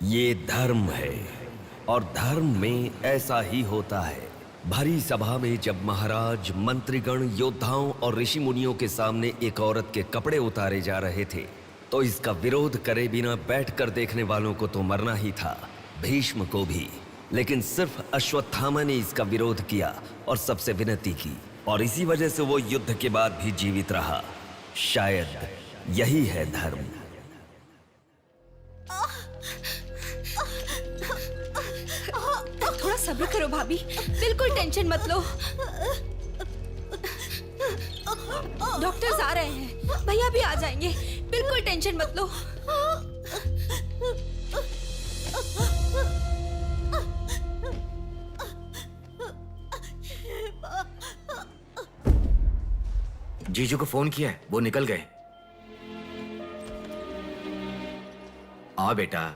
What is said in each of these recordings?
ये धर्म है और धर्म में ऐसा ही होता है। भरी सभा में जब महाराज, मंत्रीगण, योद्धाओं और ऋषि मुनियों के सामने एक औरत के कपड़े उतारे जा रहे थे तो इसका विरोध करे बिना बैठकर देखने वालों को तो मरना ही था, भीष्म को भी। लेकिन सिर्फ अश्वत्थामा ने इसका विरोध किया और सबसे विनती की, और इसी वजह से वो युद्ध के बाद भी जीवित रहा। शायद यही है धर्म। थोड़ा सब्र करो भाभी, बिल्कुल टेंशन मत लो। डॉक्टर्स आ रहे हैं, भैया भी आ जाएंगे, बिल्कुल टेंशन मत लो। जीजू को फोन किया है, वो निकल गए। आ बेटा,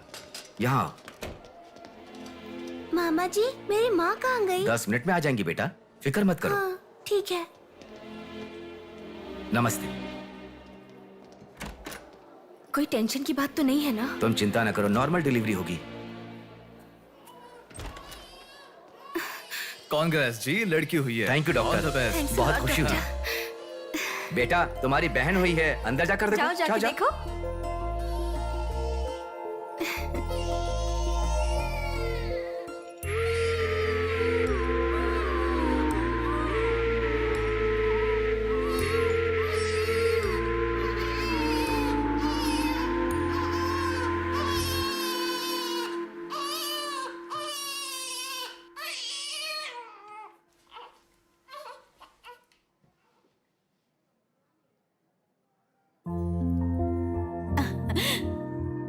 यहाँ। मामा जी, मेरी माँ कहाँ गई? 10 मिनट में आ जाएंगी बेटा, फिक्र मत करो। हाँ, ठीक है। नमस्ते। कोई टेंशन की बात तो नहीं है ना? तुम चिंता न करो, नॉर्मल डिलीवरी होगी। कांग्रेस जी, लड़की हुई है। थैंक यू डॉक्टर, बहुत खुशी हुई। बेटा, तुम्हारी बहन हुई है, अंदर जाकर देखो। जाओ जाके देखो।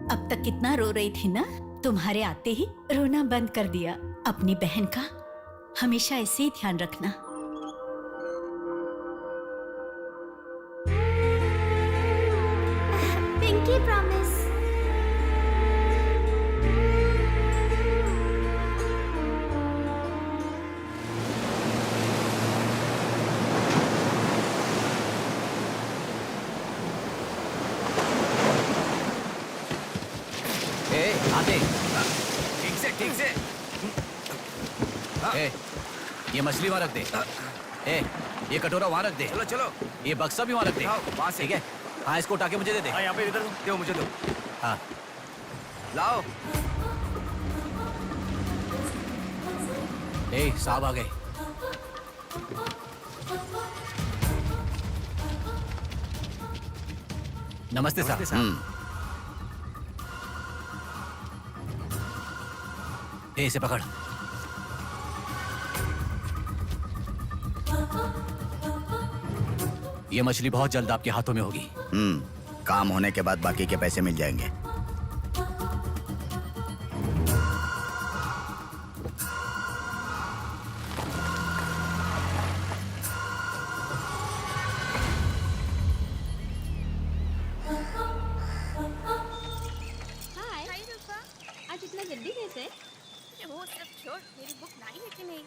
अब तक कितना रो रही थी ना, तुम्हारे आते ही रोना बंद कर दिया। अपनी बहन का हमेशा ऐसे ही ध्यान रखना। Pinky promise. आते ठीक से। ए, ये मछली वहाँ रख दे। ए, ये कटोरा वहाँ रख दे। चलो चलो, ये बक्सा भी वहाँ रख दे। वहाँ से। ठीक है? हाँ, इसको उठा के मुझे दे दे। यहाँ पे इधर दो, मुझे दो। हाँ, लाओ। ए, साहब आ गए। नमस्ते साहब। ए, इसे पकड़। ये मछली बहुत जल्द आपके हाथों में होगी। काम होने के बाद बाकी के पैसे मिल जाएंगे। आज इतना जल्दी कैसे? वो सब छोड़, मेरी बुक लाई है कि नहीं?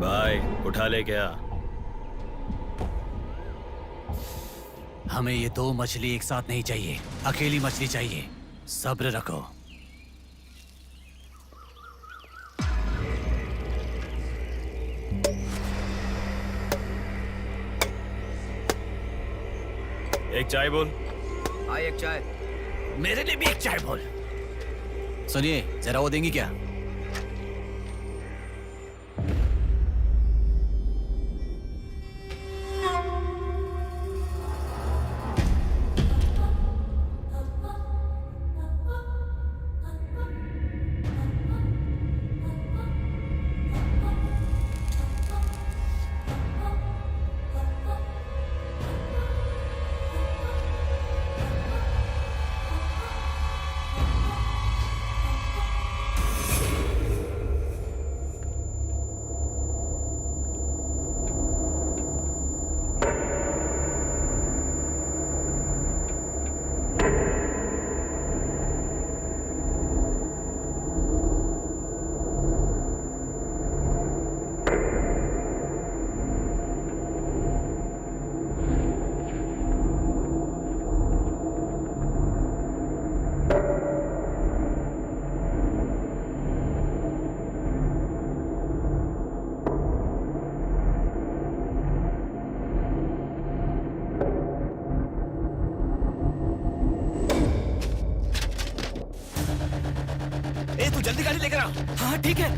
भाई उठा ले क्या? हमें ये दो मछली एक साथ नहीं चाहिए, अकेली मछली चाहिए। सब्र रखो। एक चाय बोल। हाँ, एक चाय। मेरे लिए भी एक चाय बोल। सुनिए, जरा वो देंगी क्या? ए तू जल्दी गाड़ी लेकर आ। हाँ ठीक है।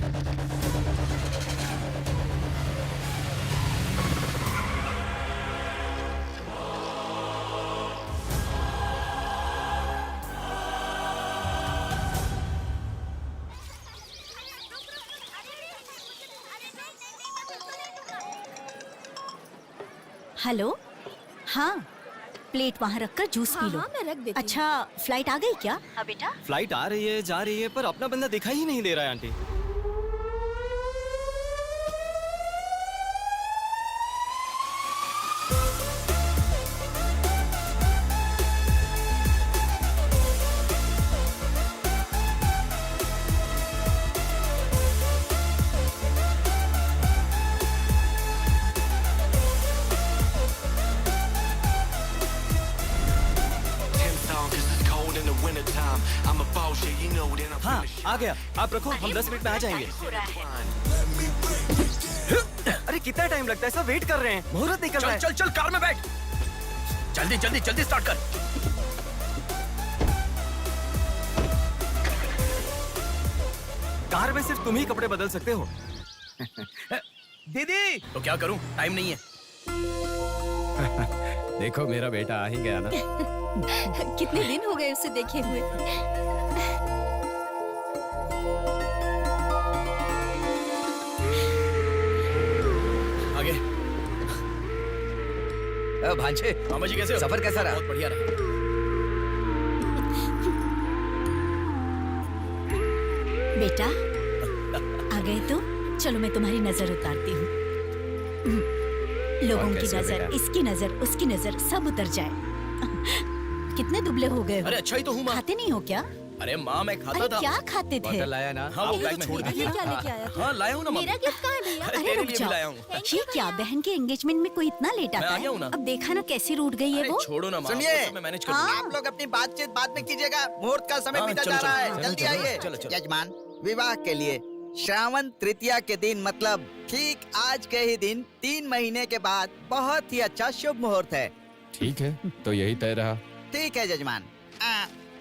हेलो, हाँ, प्लेट वहाँ रखकर जूस पी लो। हाँ, मैं रख देती हूँ। अच्छा, फ्लाइट आ गई क्या? हाँ बेटा। फ्लाइट आ रही है, जा रही है, पर अपना बंदा दिखाई ही नहीं दे रहा है आंटी। हाँ, आ गया। आप रखो, हम 10 मिनट में आ जाएंगे। अरे कितना टाइम लगता है? सब वेट कर रहे हैं, मुहूर्त निकल रहा है। चल चल कार में बैठ। जल्दी जल्दी जल्दी स्टार्ट कर। कार में सिर्फ तुम ही कपड़े बदल सकते हो। दीदी तो क्या करूं? टाइम नहीं है। देखो मेरा बेटा आ ही गया ना। कितने दिन हो गए उसे देखे हुए। आगे। भांजे, मामा जी कैसे हो? सफर कैसा रहा? बहुत बढ़िया रहा। बेटा, आ गए तो चलो मैं तुम्हारी नजर उतारती हूँ। लोगों की नजर, इसकी नजर, उसकी नजर, सब उतर जाए। कितने दुबले हो गए हो? अरे अच्छा ही तो हूँ माँ। खाते नहीं हो क्या? अरे माँ मैं खाता अरे था। क्या खाते थे? बॉटल लाया ना? हाँ वो आप बैग में छोड़ छोड़ दीजिए ये ना। क्या लेके आया तू? हाँ लाया हूँ ना मेरा मम्मी। गिफ्ट कहाँ है भैया? अरे तेरे रुक लिए भी जाओ। लाया हूँ। ये क्या, बहन के एंगेजमेंट में कोई इतना लेट मैं आता आ है? गया हूँ ना। अब देखा ना कैसी रूठ गई है अरे वो। छोड़ो ना माँ, सुनिए। वो सब मैं मैनेज कर हाँ। लूंगा। आप लोग अपनी बातचीत बाद में कीजिएगा, मुहूर्त का समय हाँ, बीता चलो, जा रहा चलो, है। जल्दी चलो, आइए। चलो, चलो। यजमान, विवाह के लिए श्रावण तृतीया के दिन, मतलब ठीक आज के ही दिन 3 महीने के बाद बहुत ही अच्छा शुभ मुहूर्त है। ठीक है, तो यही तय रहा। ठीक है जजमान।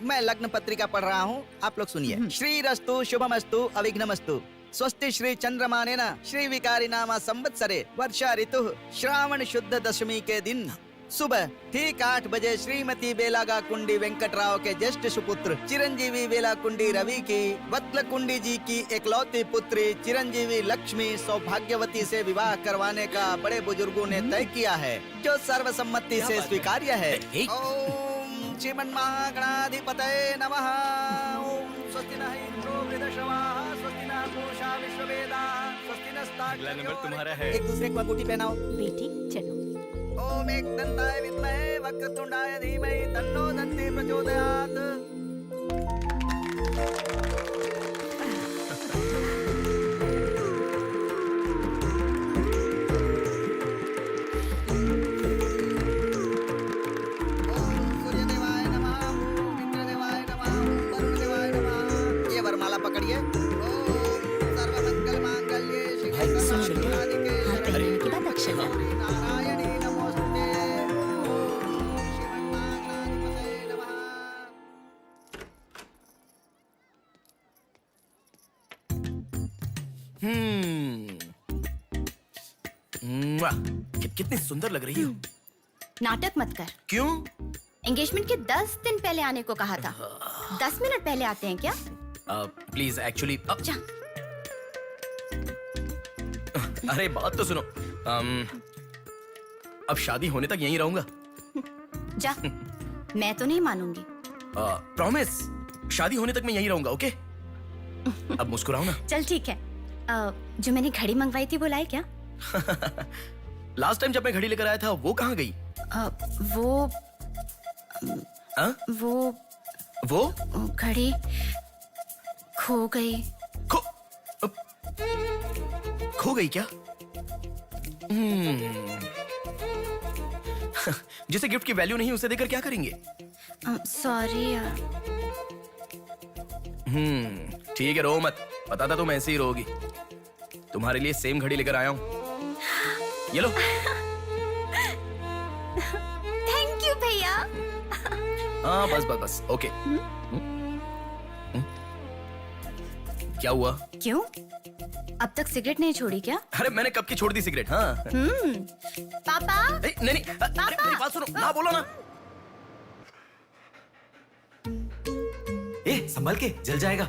मैं लग्न पत्रिका पढ़ रहा हूँ, आप लोग सुनिए। श्री रस्तु शुभमस्तु अविघ्नमस्तु स्वस्ति श्री चंद्रमानेन श्री विकारी नामा संवत्सरे वर्षा ऋतु श्रावण शुद्ध दशमी के दिन सुबह ठीक 8 बजे श्रीमती बेलागा कुंडी वेंकटराव के ज्येष्ठ सुपुत्र चिरंजीवी बेला कुंडी रवि की वत्ल कुंडी जी की एकलौती पुत्री चिरंजीवी लक्ष्मी सौभाग्यवती से विवाह करवाने का बड़े बुजुर्गों ने तय किया है, जो सर्वसम्मति से स्वीकार्य है। ओम श्रीमन्महागणाधिपतये नमः। ओम स्वस्ति नः इंद्रो वृद्धश्रवाः स्वस्ति नः पूषा विश्ववेदाः स्वस्ति अगला नंबर तुम्हारा है। एक दूसरे को अंगूठी पहनाओ। बेटी चलो। ओम एक दंताय विद्महे वक्रतुंडाय धीमहि तन्नो दन्ति प्रचोदयात्। ओम सूर्यदेवाय नमः, ओम इंद्रदेवाय नमः, ओम वरुणदेवाय नमः। ये वरमाला पकड़िए। ओम सर्वमंगल मांगल्ये शिवे सुनो बेटे, सर्वाधिके हाथ पहनने के बाद अक्षर डालो। नारायणी नमोस्तुते। ओम श्रीमन्महागणाधिपतये नमः। कितनी सुंदर लग रही हो। नाटक मत कर। क्यों? एंगेजमेंट के 10 दिन पहले आने को कहा था। 10 मिनट पहले आते हैं क्या? प्लीज एक्चुअली जा। अरे बात तो सुनो। अब शादी होने तक यहीं रहूंगा। जा। मैं तो नहीं मानूंगी। प्रॉमिस, शादी होने तक मैं यहीं रहूंगा। ओके? अब मुस्कुराओ ना। चल ठीक है। जो मैंने घड़ी मंगवाई थी वो लाई क्या? लास्ट टाइम जब मैं घड़ी लेकर आया था वो कहाँ गई? वो हाँ? वो घड़ी खो गई। खो गई क्या? जिसे गिफ्ट की वैल्यू नहीं उसे देकर क्या करेंगे? सॉरी। ठीक है, रो मत। पता था तुम ऐसे ही रोगी। तुम्हारे लिए सेम घड़ी लेकर आया हूँ, ये लो। थैंक यू भैया। हाँ बस बस बस, ओके। क्या हुआ? क्यों? अब तक सिगरेट नहीं छोड़ी क्या? अरे मैंने कब की छोड़ दी सिगरेट। हाँ पापा। नहीं नहीं, अरे मेरी बात सुनो ना, बोलो ना। ए संभल के, जल जाएगा।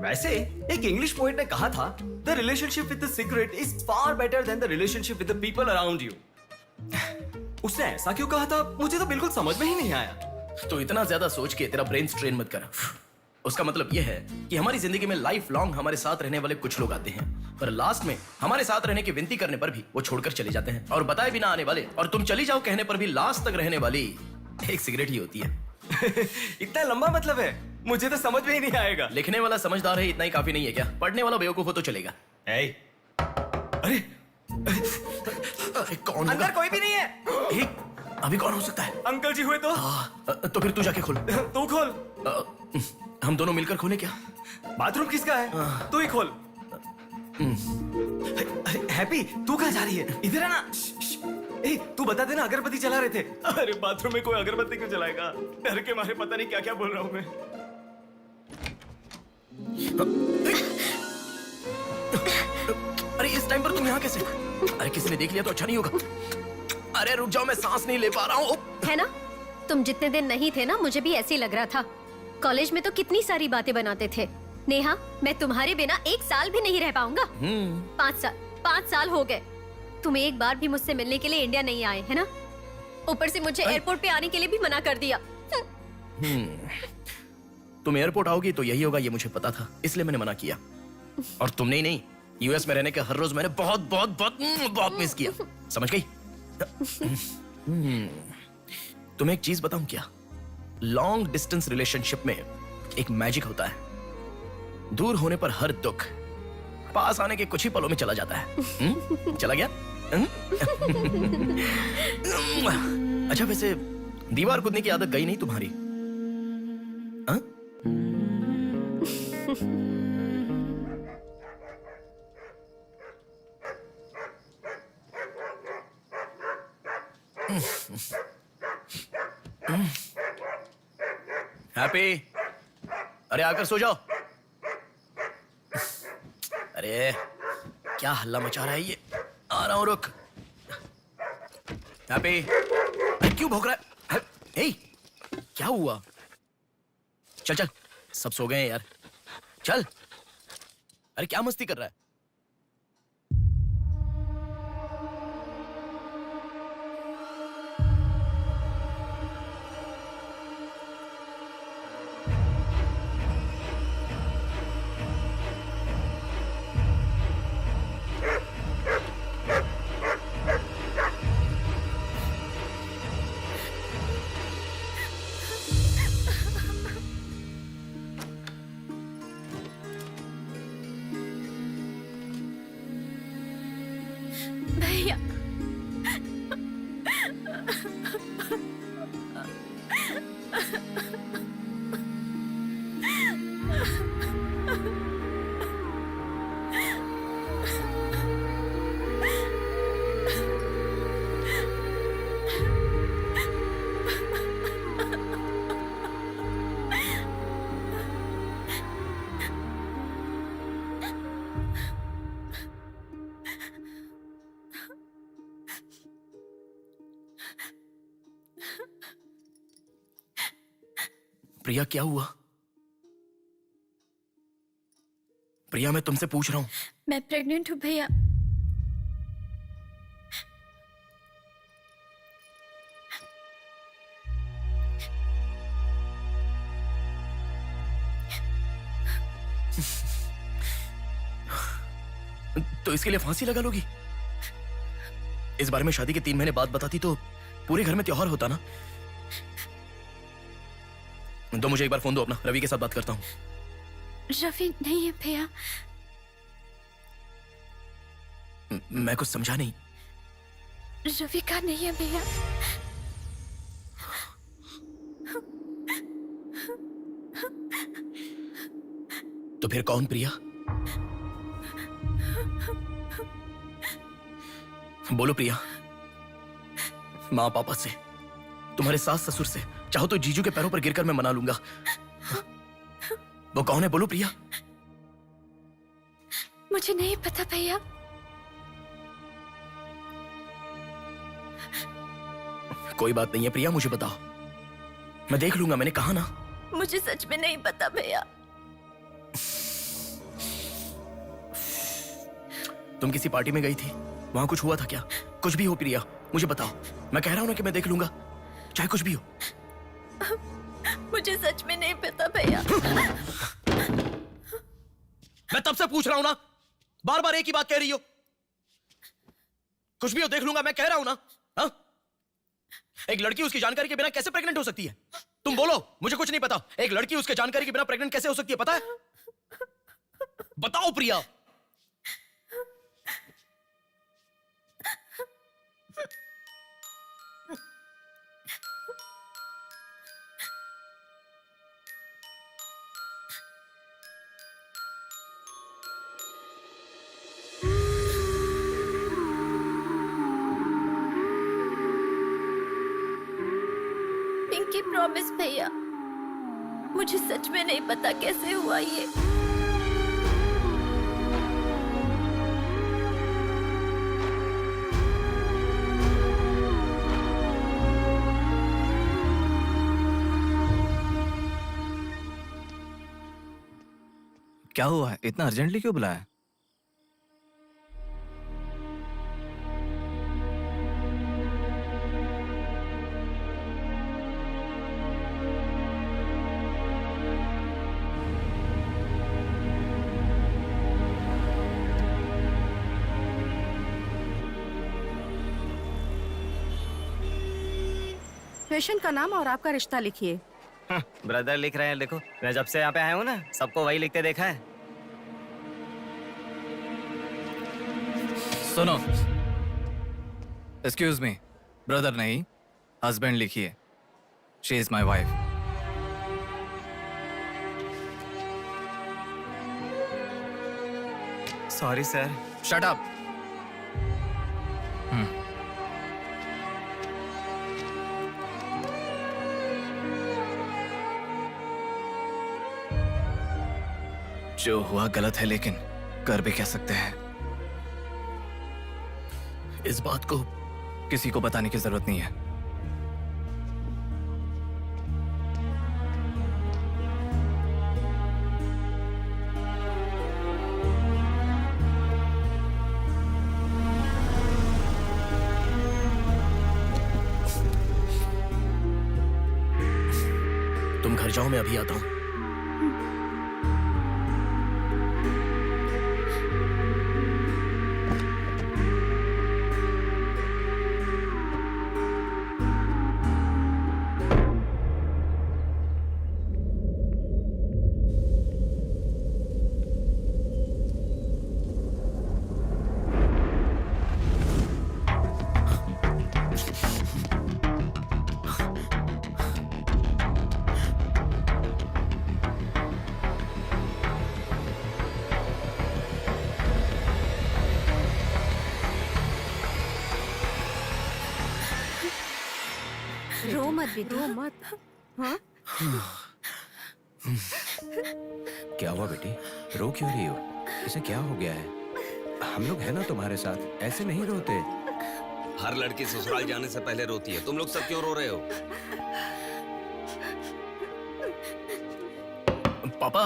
वैसे एक इंग्लिश पोएट ने कहा था, the relationship with the cigarette is far better than the relationship with the people around you. उसने ऐसा क्यों कहा था, मुझे तो बिल्कुल समझ में ही नहीं आया। तो इतना ज्यादा सोच के तेरा ब्रेन स्ट्रेन मत कर। उसका मतलब यह है कि हमारी जिंदगी में लाइफ लॉन्ग हमारे साथ रहने वाले कुछ लोग आते हैं, पर लास्ट में हमारे साथ रहने की विनती करने पर भी वो छोड़कर चले जाते हैं, और बताए बिना आने वाले और तुम चली जाओ कहने पर भी लास्ट तक रहने वाली एक सिगरेट ही होती है। इतना लंबा मतलब है, मुझे तो समझ में ही नहीं आएगा। लिखने वाला समझदार है, इतना ही काफी नहीं है क्या? पढ़ने वाला बेवकूफ हो तो चलेगा। अरे अरे कौन होगा? अंदर कोई भी नहीं है। अभी कौन हो सकता है? अंकल जी हुए तो? तो फिर तू जाके खोल। तू खोल। हम दोनों मिलकर खोले क्या? बाथरूम किसका है? तू ही खोल। अरे हैप्पी, तू कहाँ जा रही है? इधर है ना। ए, तू बता देना, अगरबत्ती जला रहे थे। अरे बाथरूम में कोई अगरबत्ती क्यों जलाएगा? डर के मारे पता नहीं क्या क्या बोल रहा हूँ मैं। अरे इस टाइम पर तुम यहाँ कैसे? अरे किसी ने देख लिया तो अच्छा नहीं होगा। अरे रुक जाओ, मैं सांस नहीं ले पा रहा हूँ। है ना, तुम जितने दिन नहीं थे ना, मुझे भी ऐसे ही लग रहा था। कॉलेज में तो कितनी सारी बातें बनाते थे। नेहा, मैं तुम्हारे बिना 1 साल भी नहीं रह पाऊंगा। 5 साल हो गए, तुम एक बार भी मुझसे मिलने के लिए इंडिया नहीं आए, है ना? ऊपर से मुझे एयरपोर्ट पे आने के लिए भी मना कर दिया। तुम एयरपोर्ट आओगी तो यही होगा, ये मुझे पता था, इसलिए मैंने मना किया। और तुमने ही नहीं, यूएस में रहने के हर रोज मैंने बहुत बहुत बहुत बहुत मिस किया, समझ गई? तुम्हें एक चीज बताऊं क्या? लॉन्ग डिस्टेंस रिलेशनशिप में एक मैजिक होता है। दूर होने पर हर दुख पास आने के कुछ ही पलों में चला जाता है। चला गया? अच्छा वैसे दीवार कूदने की आदत गई नहीं तुम्हारी? हाँ? हैप्पी, अरे आकर सो जाओ। अरे क्या हल्ला मचा रहा है ये? आ रहा हूं, रुक। हैप्पी, क्यों भौंक रहा है? हे, क्या हुआ? चल चल, सब सो गए हैं यार, चल। अरे क्या मस्ती कर रहा है? भैया, प्रिया क्या हुआ? प्रिया मैं तुमसे पूछ रहा हूं। मैं प्रेग्नेंट हूँ भैया। तो इसके लिए फांसी लगा लोगी? इस बारे में शादी के 3 महीने बाद बताती तो पूरे घर में त्योहार होता ना। तो मुझे एक बार फोन दो अपना, रवि के साथ बात करता हूँ। रवि नहीं है भैया। मैं कुछ समझा नहीं। रवि का नहीं है भैया। तो फिर कौन प्रिया? बोलो प्रिया। माँ पापा से, तुम्हारे सास ससुर से, चाहो तो जीजू के पैरों पर गिरकर मैं मना लूंगा। वो कौन है? बोलो प्रिया। मुझे नहीं पता भैया। कोई बात नहीं है प्रिया, मुझे बताओ, मैं देख लूंगा, मैंने कहा ना। मुझे सच में नहीं पता भैया। तुम किसी पार्टी में गई थी, वहां कुछ हुआ था क्या? कुछ भी हो प्रिया, मुझे बताओ। मैं कह रहा हूं ना कि मैं देख लूंगा, चाहे कुछ भी हो। मुझे सच में नहीं पता भैया। मैं तब से पूछ रहा हूं ना, बार बार एक ही बात कह रही हो। कुछ भी हो देख लूंगा, मैं कह रहा हूं ना। हा? एक लड़की उसकी जानकारी के बिना कैसे प्रेग्नेंट हो सकती है? तुम बोलो, मुझे कुछ नहीं पता। एक लड़की उसके जानकारी के बिना प्रेग्नेंट कैसे हो सकती है, पता है? बताओ प्रिया। पिंकी प्रॉमिस भैया, मुझे सच में नहीं पता कैसे हुआ ये। क्या हुआ है? इतना अर्जेंटली क्यों बुलाया? पेशेंट का नाम और आपका रिश्ता लिखिए। ब्रदर लिख रहे हैं, देखो। मैं जब से यहाँ पे आया हूँ ना, सबको वही लिखते देखा है। सुनो, एक्सक्यूज मी, ब्रदर नहीं, हस्बैंड लिखिए। She is my wife. Sorry sir. Shut up. जो हुआ गलत है, लेकिन कर भी कह सकते हैं। इस बात को किसी को बताने की जरूरत नहीं है। तुम घर जाओ, मैं अभी आता हूं। रो मत बेटा, रो मत। हाँ? क्या हुआ बेटी, रो क्यों रही हो? इसे क्या हो गया है? हम लोग हैं ना तुम्हारे साथ, ऐसे नहीं रोते। हर लड़की ससुराल जाने से पहले रोती है, तुम लोग सब क्यों रो रहे हो? पापा,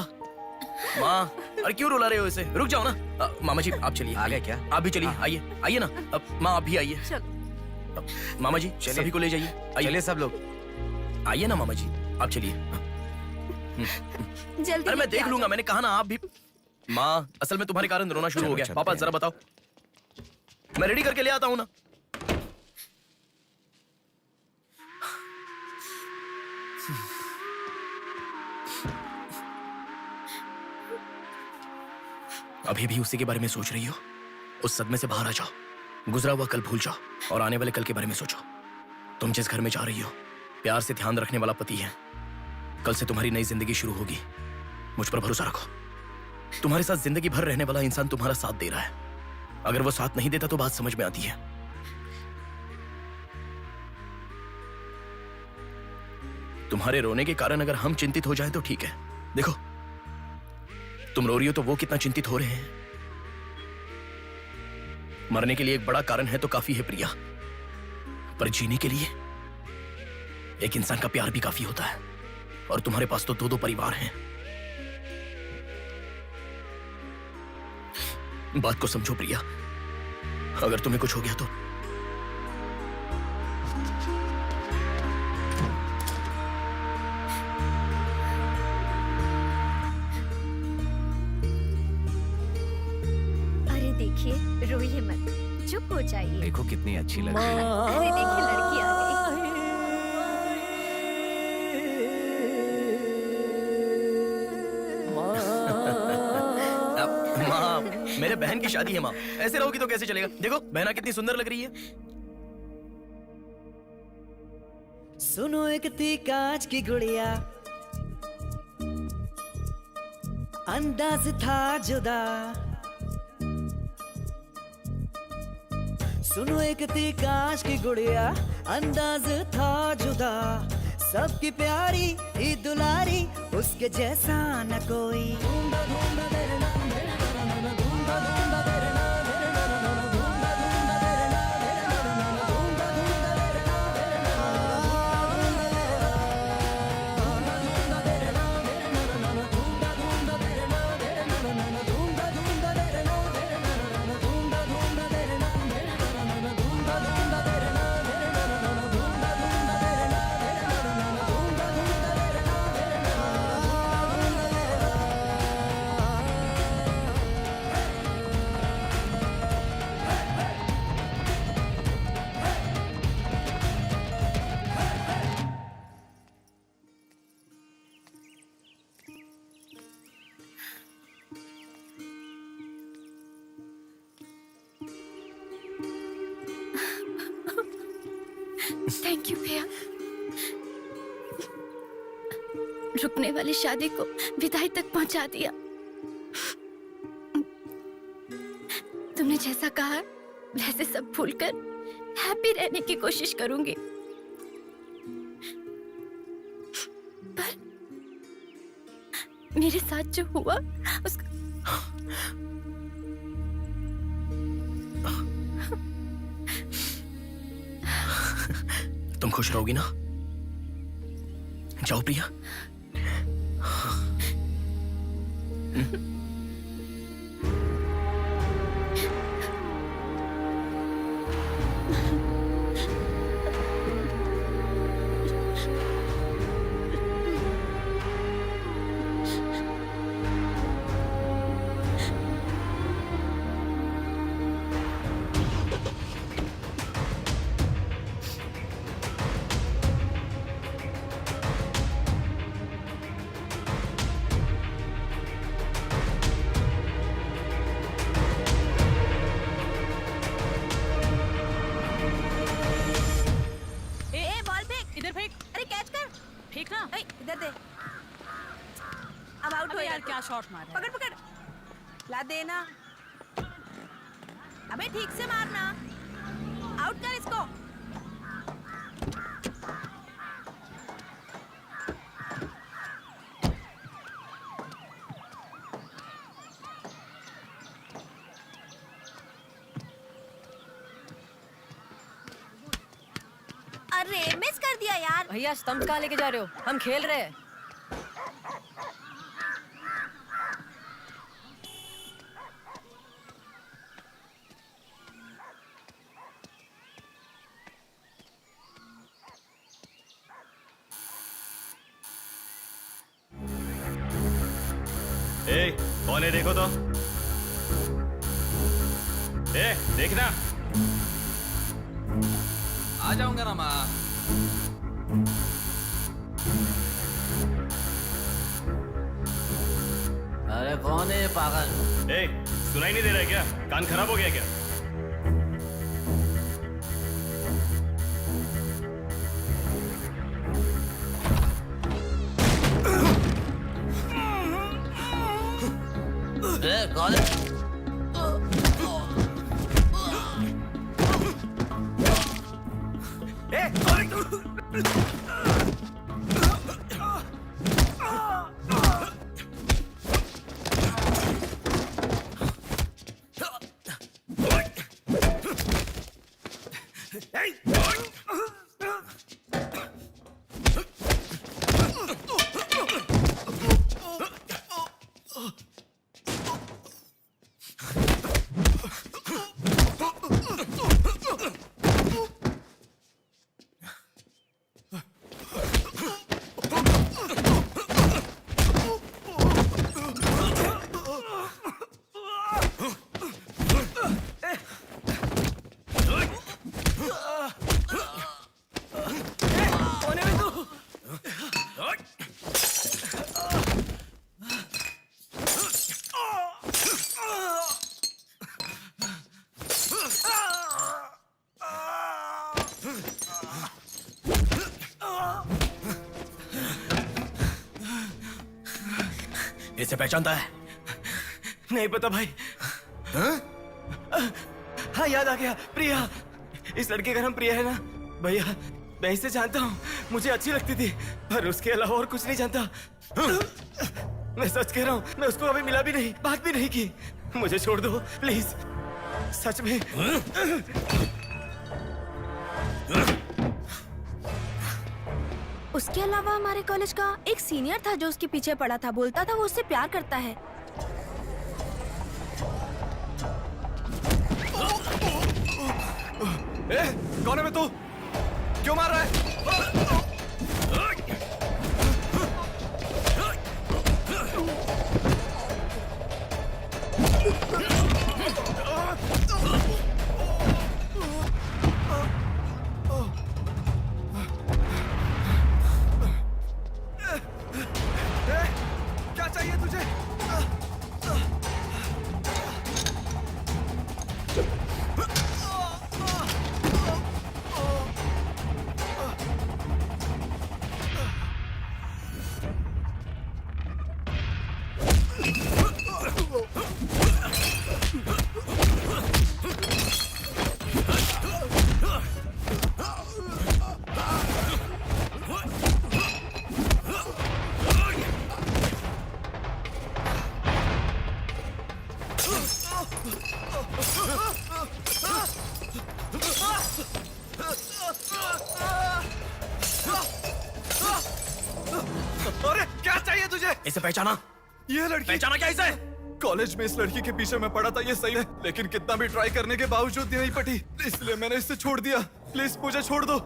माँ, अरे क्यों रुला रहे हो इसे? रुक जाओ ना। मामा जी आप चलिए। आ गए क्या? आप भी चलिए, आइए आइए ना। माँ आप भी आइए। मामा जी सभी को ले जाइए। चलिए सब लोग। आइए ना मामा जी, आप चलिए। जल्दी। अरे मैं देख लूंगा, मैंने कहा ना। आप भी। माँ, असल में तुम्हारे कारण रोना शुरू हो गया। पापा जरा बताओ, मैं रेडी करके ले आता हूँ ना। अभी भी उसी के बारे में सोच रही हो? उस सदमे से बाहर आ जाओ, गुजरा हुआ कल भूल जाओ और आने वाले कल के बारे में सोचो। तुम जिस घर में जा रही हो, प्यार से ध्यान रखने वाला पति है। कल से तुम्हारी नई जिंदगी शुरू होगी, मुझ पर भरोसा रखो। तुम्हारे साथ जिंदगी भर रहने वाला इंसान तुम्हारा साथ दे रहा है। अगर वो साथ नहीं देता तो बात समझ में आती है। तुम्हारे रोने के कारण अगर हम चिंतित हो जाएं तो ठीक है। देखो, तुम रो रही हो तो वो कितना चिंतित हो रहे हैं। मरने के लिए एक बड़ा कारण है तो काफी है प्रिया, पर जीने के लिए एक इंसान का प्यार भी काफी होता है। और तुम्हारे पास तो 2-2 परिवार हैं। बात को समझो प्रिया, अगर तुम्हें कुछ हो गया तो अरे देखिए, रोइए मत, चुप हो जाइए। देखो कितनी अच्छी लग रही है। अरे देखिए, लड़की आ गई। माँ, मेरे बहन की शादी है माँ, ऐसे रहोगी तो कैसे चलेगा। देखो बहना कितनी सुंदर लग रही है। सुनो एक थी कांच की गुड़िया, अंदाज था जुदा। सुनो एक थी कांच की गुड़िया, अंदाज था जुदा। सबकी प्यारी ही दुलारी, उसके जैसा न कोई। थैंक यू भैया, रुकने वाली शादी को विदाई तक पहुंचा दिया। तुमने जैसा कहा वैसे सब भूलकर हैप्पी रहने की कोशिश करूंगी। पर मेरे साथ जो हुआ उसका तुम खुश रहोगी ना? जाओ प्रिया। इधर दे। अब आउट हो यार, क्या शॉट मारा। पकड़ पकड़, ला देना। अबे ठीक से मारना, आउट कर इसको। अरे मिस कर दिया यार। भैया स्टंप कहाँ लेके जा रहे हो? हम खेल रहे हैं। कौन है देखो तो। देखना। आ जाऊंगा ना माँ। अरे कौन है ये पागल? सुनाई नहीं दे रहा है क्या? कान खराब हो गया क्या? इसे पहचानता है? नहीं पता भाई। हाँ याद आ गया, प्रिया। इस लड़के का नाम प्रिया है ना भैया? मैं इसे जानता हूँ, मुझे अच्छी लगती थी, पर उसके अलावा और कुछ नहीं जानता। मैं सच कह रहा हूँ, मैं उसको अभी मिला भी नहीं, बात भी नहीं की। मुझे छोड़ दो प्लीज, सच में। उसके अलावा हमारे कॉलेज का एक सीनियर था जो उसके पीछे पड़ा था, बोलता था वो उससे प्यार करता है। कौन है तू? क्यों मार रहा है? क्या चाहिए तुझे? अरे क्या चाहिए तुझे? इसे पहचाना? ये लड़की पहचाना क्या इसे? कॉलेज में इस लड़की के पीछे मैं पड़ा था, ये सही है, लेकिन कितना भी ट्राई करने के बावजूद ये नहीं पटी, इसलिए मैंने इसे छोड़ दिया। प्लीज मुझे छोड़ दो।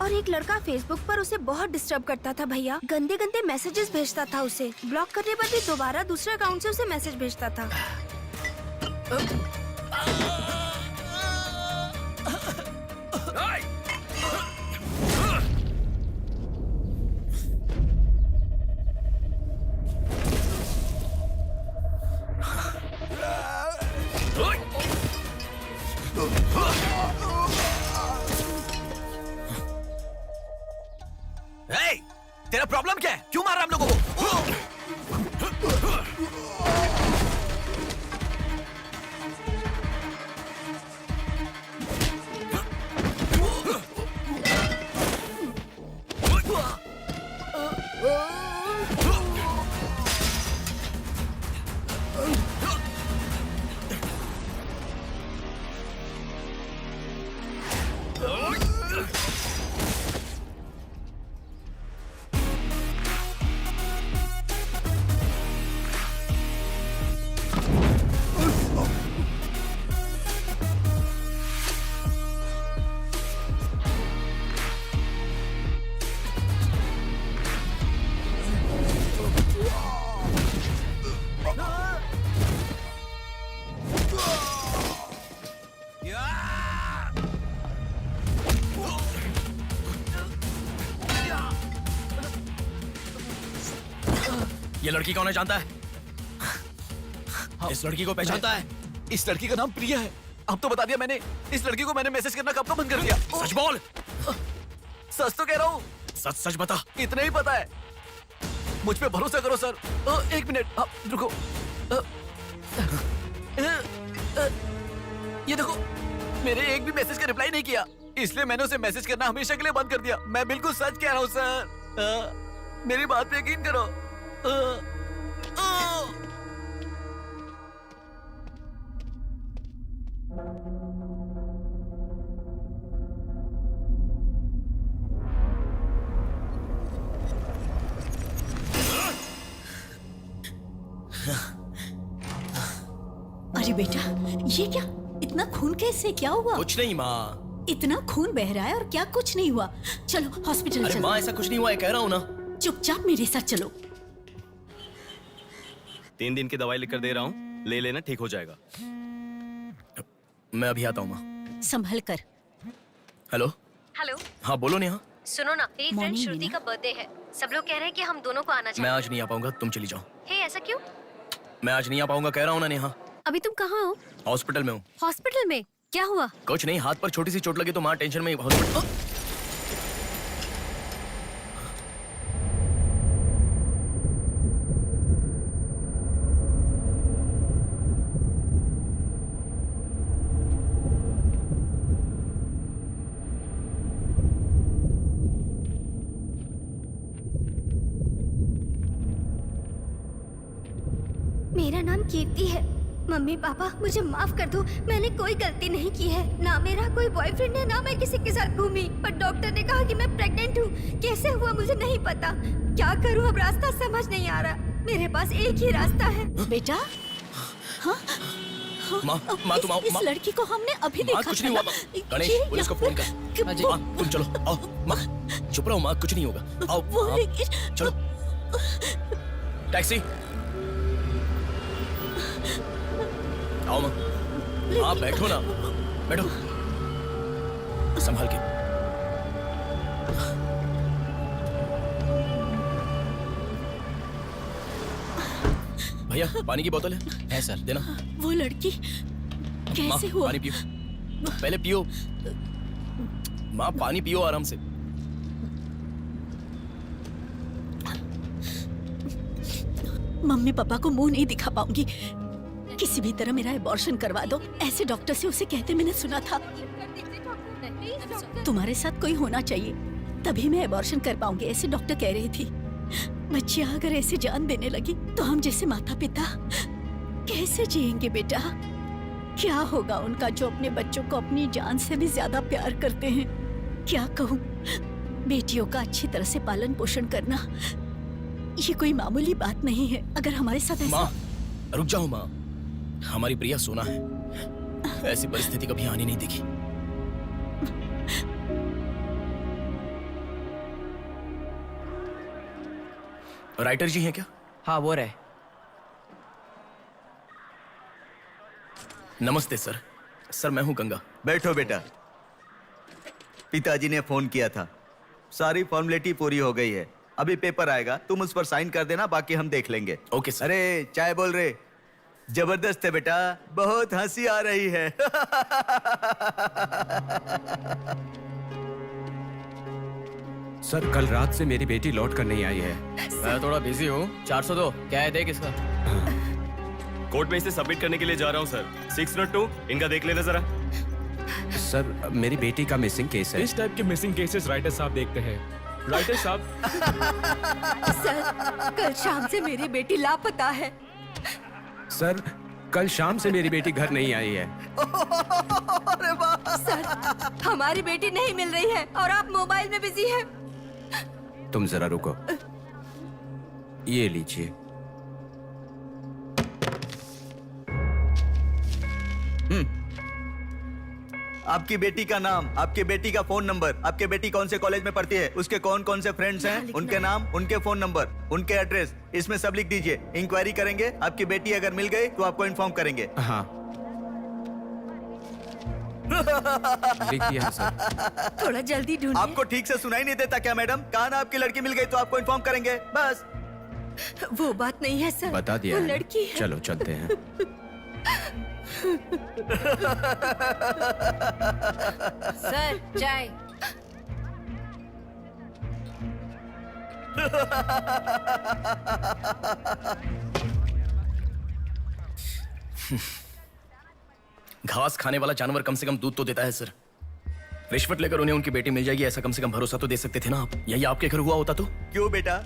और एक लड़का फेसबुक पर उसे बहुत डिस्टर्ब करता था भैया, गंदे गंदे मैसेजेस भेजता था उसे। ब्लॉक करने पर भी दोबारा दूसरे अकाउंट से उसे मैसेज भेजता था। तेरा प्रॉब्लम क्या है? क्यों मार रहा हम लोगों को? ये लड़की कौन है जानता है? इस लड़की को पहचानता है? इस लड़की का नाम प्रिया है। अब तो बता दिया मैंने। इस लड़की को मैंने मैसेज करना कब का बंद कर दिया। सच बोल। सच तो कह रहा हूँ। सच सच बता। इतना ही पता है, मुझ पे भरोसा करो सर। एक मिनट, रुको। ये देखो, मेरे एक भी मैसेज का रिप्लाई नहीं किया, इसलिए मैंने उसे मैसेज करना हमेशा के लिए बंद कर दिया। मैं बिल्कुल सच कह रहा हूँ सर, मेरी बात पे यकीन करो। अरे बेटा, ये क्या? इतना खून कैसे? क्या हुआ? कुछ नहीं माँ। इतना खून बह रहा है और क्या कुछ नहीं हुआ? चलो हॉस्पिटल अरे चलो। माँ ऐसा कुछ नहीं हुआ है, कह रहा हूँ ना। चुपचाप मेरे साथ चलो। 3 दिन की दवाई लिखकर दे रहा हूँ, ले लेना, ठीक हो जाएगा। मैं अभी आता हूँ माँ। संभल कर। हेलो। हेलो, हाँ बोलो नेहा। सुनो ना, मेरी फ्रेंड Morning, श्रुति मीना। का बर्थडे है। सब लोग कह रहे हैं कि हम दोनों को आना मैं चाहिए। आज नहीं आ पाऊंगा, तुम चली जाओ। हे, ऐसा क्यों? मैं आज नहीं आ पाऊंगा, कह रहा हूँ ना नेहा। अभी तुम कहाँ हो? हॉस्पिटल में हूँ। हॉस्पिटल में? क्या हुआ? कुछ नहीं, हाथ पर छोटी सी चोट लगी तो माँ टेंशन में हॉस्पिटल। मेरा नाम कीर्ति है। मम्मी पापा मुझे माफ कर दो, मैंने कोई गलती नहीं की है। ना मेरा कोई बॉयफ्रेंड है, ना मैं किसी के साथ घूमी। पर डॉक्टर ने कहा कि मैं प्रेग्नेंट हूँ। कैसे हुआ मुझे नहीं पता। क्या करूँ अब, रास्ता समझ नहीं आ रहा। मेरे पास एक ही रास्ता है। बेटा, हाँ? माँ, माँ तुम आओ। इस माँ, लड़की को हमने अभी देखा माँ कुछ था नहीं ना। हुआ माँ। गणेश, ये पुलिस को यहाँ- फोन कर। कि माँ तुम चलो, आओ। माँ चुप रहो माँ, कुछ नहीं होगा। आओ वो हाँ, लेकिन चलो। टैक्सी। आओ माँ। हाँ बैठो ना, बैठो। संभाल के। भैया पानी की बोतल है सर, देना। वो लड़की माँ कैसे हुआ? पानी पियो, पहले पियो। माँ पानी पियो आराम से। मम्मी पापा को मुंह नहीं दिखा पाऊंगी। किसी भी तरह मेरा एबॉर्शन करवा दो, ऐसे डॉक्टर से उसे कहते मैंने सुना था। तुम्हारे साथ कोई होना चाहिए, तभी मैं एबॉर्शन कर पाऊंगी, ऐसे डॉक्टर कह रही थी। बच्चियां अगर ऐसे जान देने लगी तो हम जैसे माता पिता कैसे जिएंगे बेटा? क्या होगा उनका जो अपने बच्चों को अपनी जान से भी ज्यादा प्यार करते हैं? क्या कहूँ, बेटियों का अच्छी तरह से पालन पोषण करना ये कोई मामूली बात नहीं है। अगर हमारे साथ ऐसा... माँ रुक जाओ माँ, हमारी प्रिया सोना है, ऐसी परिस्थिति कभी आनी नहीं देखी। राइटर जी हैं क्या? हाँ वो रहे। नमस्ते सर। सर मैं हूँ गंगा। बैठो बेटा। पिताजी ने फोन किया था, सारी फॉर्मेलिटी पूरी हो गई है। अभी पेपर आएगा, तुम उस पर साइन कर देना, बाकी हम देख लेंगे। Okay sir. अरे चाय बोल रहे? जबरदस्त है बेटा, बहुत हंसी आ रही है। सर कल रात से मेरी बेटी लौट कर नहीं आई है। मैं थोड़ा बिजी हूँ। 402 क्या है, देख इसका। कोर्ट में इसे सबमिट करने के लिए जा रहा हूँ सर। 602 इनका देख लेना जरा। सर मेरी बेटी का मिसिंग केस है। इस टाइप के मिसिंग केसेस राइटर साहब देखते हैं। राइटर साहब। सर कल शाम से मेरी बेटी लापता है। सर कल शाम से मेरी बेटी घर नहीं आई है। सर हमारी बेटी नहीं मिल रही है और आप मोबाइल में बिजी हैं। तुम जरा रुको, ये लीजिए। आपकी बेटी का नाम, आपकी बेटी का फोन नंबर, आपकी बेटी कौन से कॉलेज में पढ़ती है, उसके कौन कौन से फ्रेंड्स हैं, उनके नाम, उनके फोन नंबर, उनके एड्रेस, इसमें सब लिख दीजिए। इंक्वायरी करेंगे, आपकी बेटी अगर मिल गई तो आपको इन्फॉर्म करेंगे। हाँ लिख दिया सर। थोड़ा जल्दी ढूंढिए। आपको ठीक से सुनाई नहीं देता क्या मैडम? कहा ना आपकी लड़की मिल गई तो आपको इन्फॉर्म करेंगे, बस। वो बात नहीं है सर, बता दिया वो है। लड़की है। चलो चलते हैं। सर चाय। घास खाने वाला जानवर कम से कम दूध तो देता है सर। रिश्वत लेकर उन्हें उनकी बेटी मिल जाएगी ऐसा कम से कम भरोसा तो दे सकते थे ना आप। यही आपके घर हुआ होता तो। क्यों बेटा,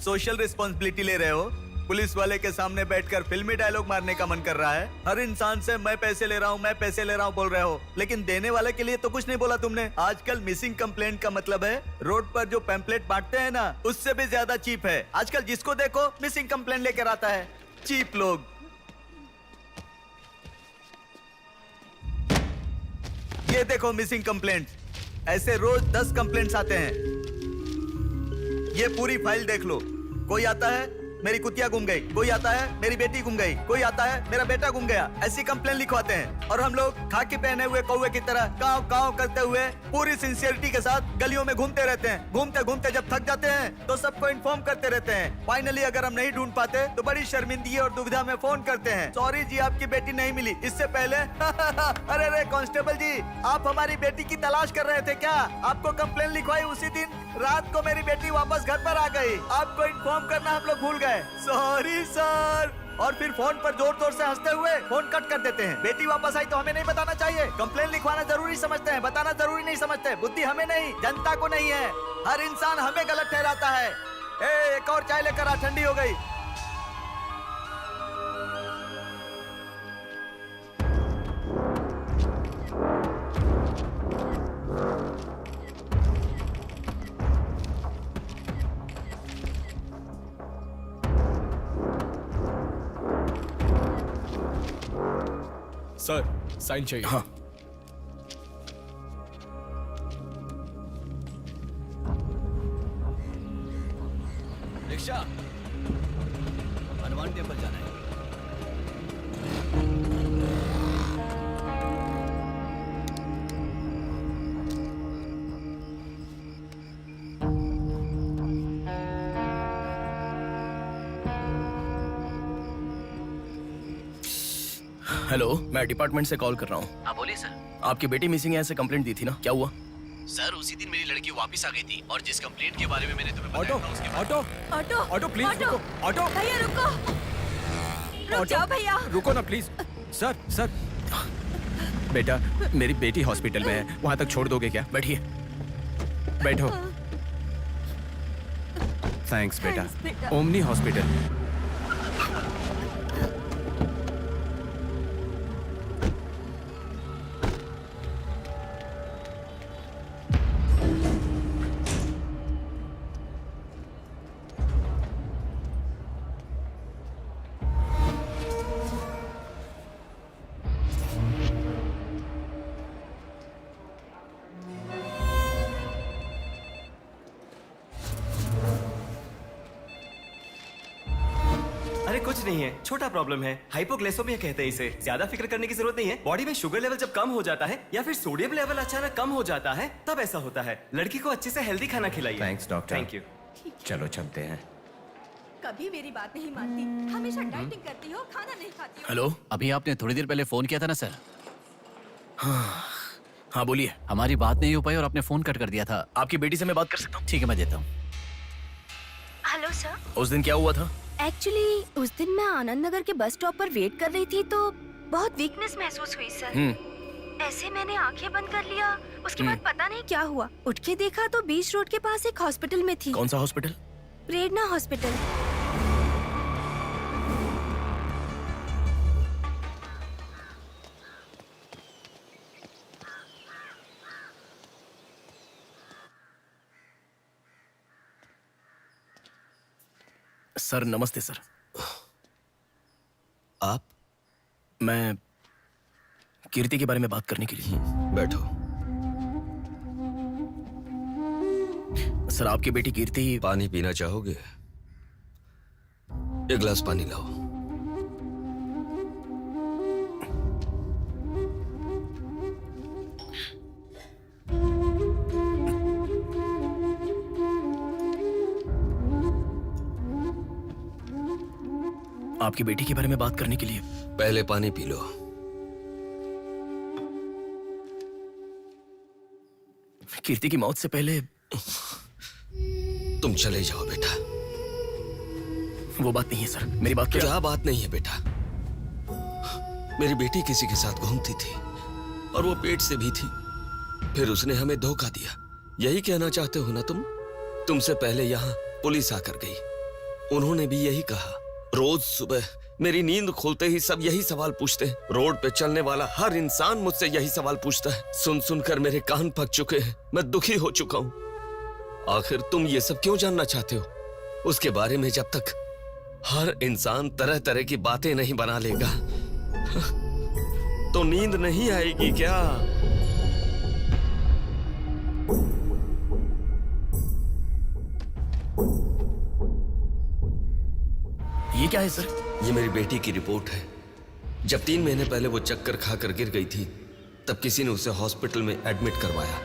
सोशल रिस्पॉन्सिबिलिटी ले रहे हो? पुलिस वाले के सामने बैठकर फिल्मी डायलॉग मारने का मन कर रहा है? हर इंसान से मैं पैसे ले रहा हूँ, मैं पैसे ले रहा हूँ बोल रहे हो, लेकिन देने वाले के लिए तो कुछ नहीं बोला तुमने। आजकल मिसिंग कंप्लेंट का मतलब है रोड पर जो पैम्पलेट बांटते हैं ना, उससे भी ज्यादा चीप है। आजकल जिसको देखो मिसिंग कंप्लेंट लेकर आता है, चीप लोग। ये देखो मिसिंग कंप्लेंट, ऐसे रोज 10 कंप्लेंट्स आते हैं। ये पूरी फाइल देख लो। कोई आता है मेरी कुतिया गुम गई, कोई आता है मेरी बेटी गुम गई, कोई आता है मेरा बेटा गुम गया, ऐसी कंप्लेन लिखवाते हैं। और हम लोग खाकी पहने हुए कौवे की तरह काव काव करते हुए पूरी सिंसियरिटी के साथ गलियों में घूमते रहते हैं। घूमते घूमते जब थक जाते हैं तो सबको इन्फॉर्म करते रहते हैं। फाइनली अगर हम नहीं ढूंढ पाते तो बड़ी शर्मिंदगी और दुविधा में फोन करते हैं, सॉरी जी आपकी बेटी नहीं मिली। इससे पहले अरे अरे कांस्टेबल जी, आप हमारी बेटी की तलाश कर रहे थे क्या? आपको कंप्लेन लिखवाई उसी दिन रात को मेरी बेटी वापस घर पर आ गई। आपको इन्फॉर्म करना हम लोग भूल गए, सॉरी सर। और फिर फोन पर जोर जोर से हंसते हुए फोन कट कर देते हैं। बेटी वापस आई तो हमें नहीं बताना चाहिए। कंप्लेन लिखवाना जरूरी समझते हैं, बताना जरूरी नहीं समझते। बुद्धि हमें नहीं, जनता को नहीं है। हर इंसान हमें गलत ठहराता है। एक और चाय लेकर आ, ठंडी हो गई। सर साइन चाहिए। हाँ। रिक्शा, हनुमान टेम्पल जाना है। हेलो, मैं डिपार्टमेंट से कॉल कर रहा हूँ। हाँ बोलिए सर। आपकी बेटी मिसिंग है ऐसे कंप्लेंट दी थी ना, क्या हुआ? सर उसी दिन मेरी लड़की वापस आ गई थी और जिस कंप्लेंट के बारे में मैंने तुम्हें ऑटो बताया था उसके बाद ऑटो ऑटो ऑटो प्लीज रुको। ऑटो भैया रुको, रुक जाओ भैया। रुको ना प्लीज। सर सर, बेटा मेरी बेटी हॉस्पिटल में है, वहां तक छोड़ दोगे क्या? बैठिए। बैठो। थैंक्स बेटा। बेटा। Omni hospital. अरे कुछ नहीं है, छोटा प्रॉब्लम है, हाइपोग्लाइसेमिया कहते हैं इसे। ज्यादा फिक्र करने की जरूरत नहीं है। बॉडी में शुगर लेवल जब कम हो जाता है या फिर सोडियम लेवल अचानक कम हो जाता है तब ऐसा होता है। लड़की को अच्छे से हेल्दी खाना खिलाइए। Thanks doctor. Thank you. चलो चलते हैं। कभी मेरी बात नहीं मानती, हमेशा डाइटिंग करती हो, खाना नहीं खाती हो। हेलो, अभी आपने थोड़ी देर पहले फोन किया था ना सर। हाँ बोलिए। हमारी बात नहीं हो पाई और आपने फोन कट कर दिया था। आपकी बेटी से मैं बात कर सकता हूँ? ठीक है मैं देता हूँ। Hello sir. उस दिन क्या हुआ था? एक्चुअली उस दिन मैं आनंद नगर के बस स्टॉप पर वेट कर रही थी तो बहुत वीकनेस महसूस हुई सर। ऐसे मैंने आंखें बंद कर लिया। उसके बाद पता नहीं क्या हुआ, उठ के देखा तो बीच रोड के पास एक हॉस्पिटल में थी। कौन सा हॉस्पिटल? प्रेरणा हॉस्पिटल। सर नमस्ते सर। आप? मैं कीर्ति के बारे में बात करने के लिए। बैठो। सर आपकी बेटी कीर्ति। पानी पीना चाहोगे? एक गिलास पानी लाओ। आपकी बेटी के बारे में बात करने के लिए। पहले पानी पी लो। कीर्ति की मौत से पहले। तुम चले जाओ बेटा। वो बात नहीं है सर, मेरी बात क्या बात नहीं है बेटा? मेरी बेटी किसी के साथ घूमती थी और वो पेट से भी थी। फिर उसने हमें धोखा दिया। यही कहना चाहते हो ना तुम? तुमसे पहले यहाँ पुलिस आकर गई। उन्होंने भी यही कहा। रोज सुबह मेरी नींद खोलते ही सब यही सवाल पूछते हैं। रोड पे चलने वाला हर इंसान मुझसे यही सवाल पूछता है। सुन सुनकर मेरे कान पक चुके हैं। मैं दुखी हो चुका हूँ। आखिर तुम ये सब क्यों जानना चाहते हो? उसके बारे में जब तक हर इंसान तरह तरह की बातें नहीं बना लेगा तो नींद नहीं आएगी क्या? ये क्या है सर? ये मेरी बेटी की रिपोर्ट है। जब 3 महीने पहले वो चक्कर खाकर गिर गई थी, तब किसी ने उसे हॉस्पिटल में एडमिट करवाया।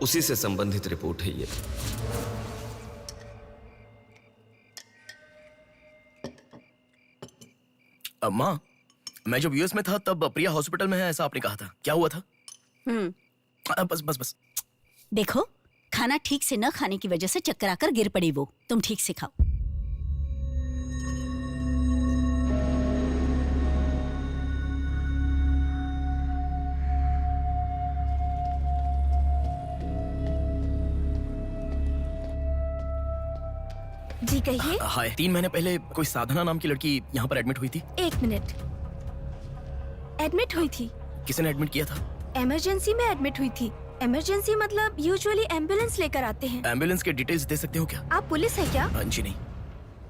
उसी से संबंधित रिपोर्ट है ये। माँ, मैं जब यूएस में था तब प्रिया हॉस्पिटल में है ऐसा आपने कहा था। क्या हुआ था? बस बस बस। देखो, खाना ठीक से न खाने की वजह से चक्कर आकर गिर पड़ी वो। तुम ठीक से खाओ। जी कहिए। हाय। 3 महीने पहले कोई साधना नाम की लड़की यहाँ पर एडमिट हुई थी। 1 मिनट। एडमिट हुई थी? किसने एडमिट किया था? इमरजेंसी में एडमिट हुई थी। इमरजेंसी मतलब यूजुअली एम्बुलेंस लेकर आते हैं। एम्बुलेंस के डिटेल्स दे सकते हो क्या? आप पुलिस है क्या? जी नहीं।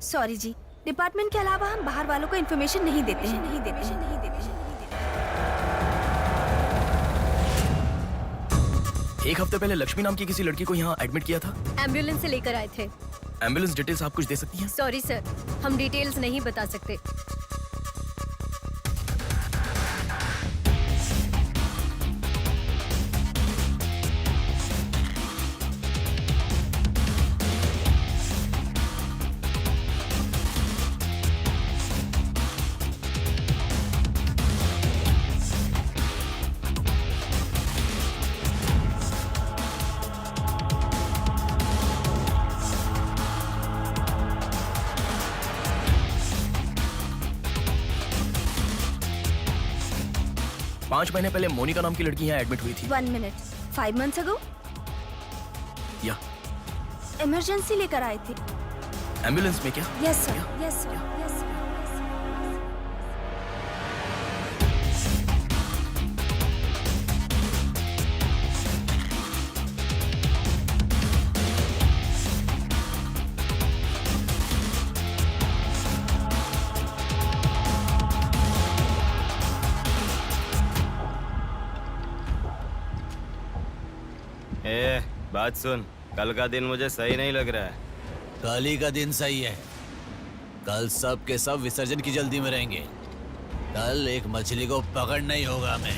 सॉरी जी, डिपार्टमेंट के अलावा हम बाहर वालों को इन्फॉर्मेशन नहीं देते हैं। नहीं देते हैं, नहीं देते हैं। 1 हफ्ते पहले लक्ष्मी नाम की किसी लड़की को यहाँ एडमिट किया था। एम्बुलेंस से लेकर आए थे। एम्बुलेंस डिटेल्स आप कुछ दे सकती हैं? सॉरी सर, हम डिटेल्स नहीं बता सकते। पाँच महीने पहले मोनिका नाम की लड़की यहाँ एडमिट हुई थी। 1 मिनट। 5 months ago? या इमरजेंसी लेकर आए थे। एम्बुलेंस में क्या? Yes sir, yes sir, yes sir. बात सुन, कल का दिन मुझे सही नहीं लग रहा है। कल ही का दिन सही है। कल सब के सब विसर्जन की जल्दी में रहेंगे। कल एक मछली को पकड़ना ही होगा हमें।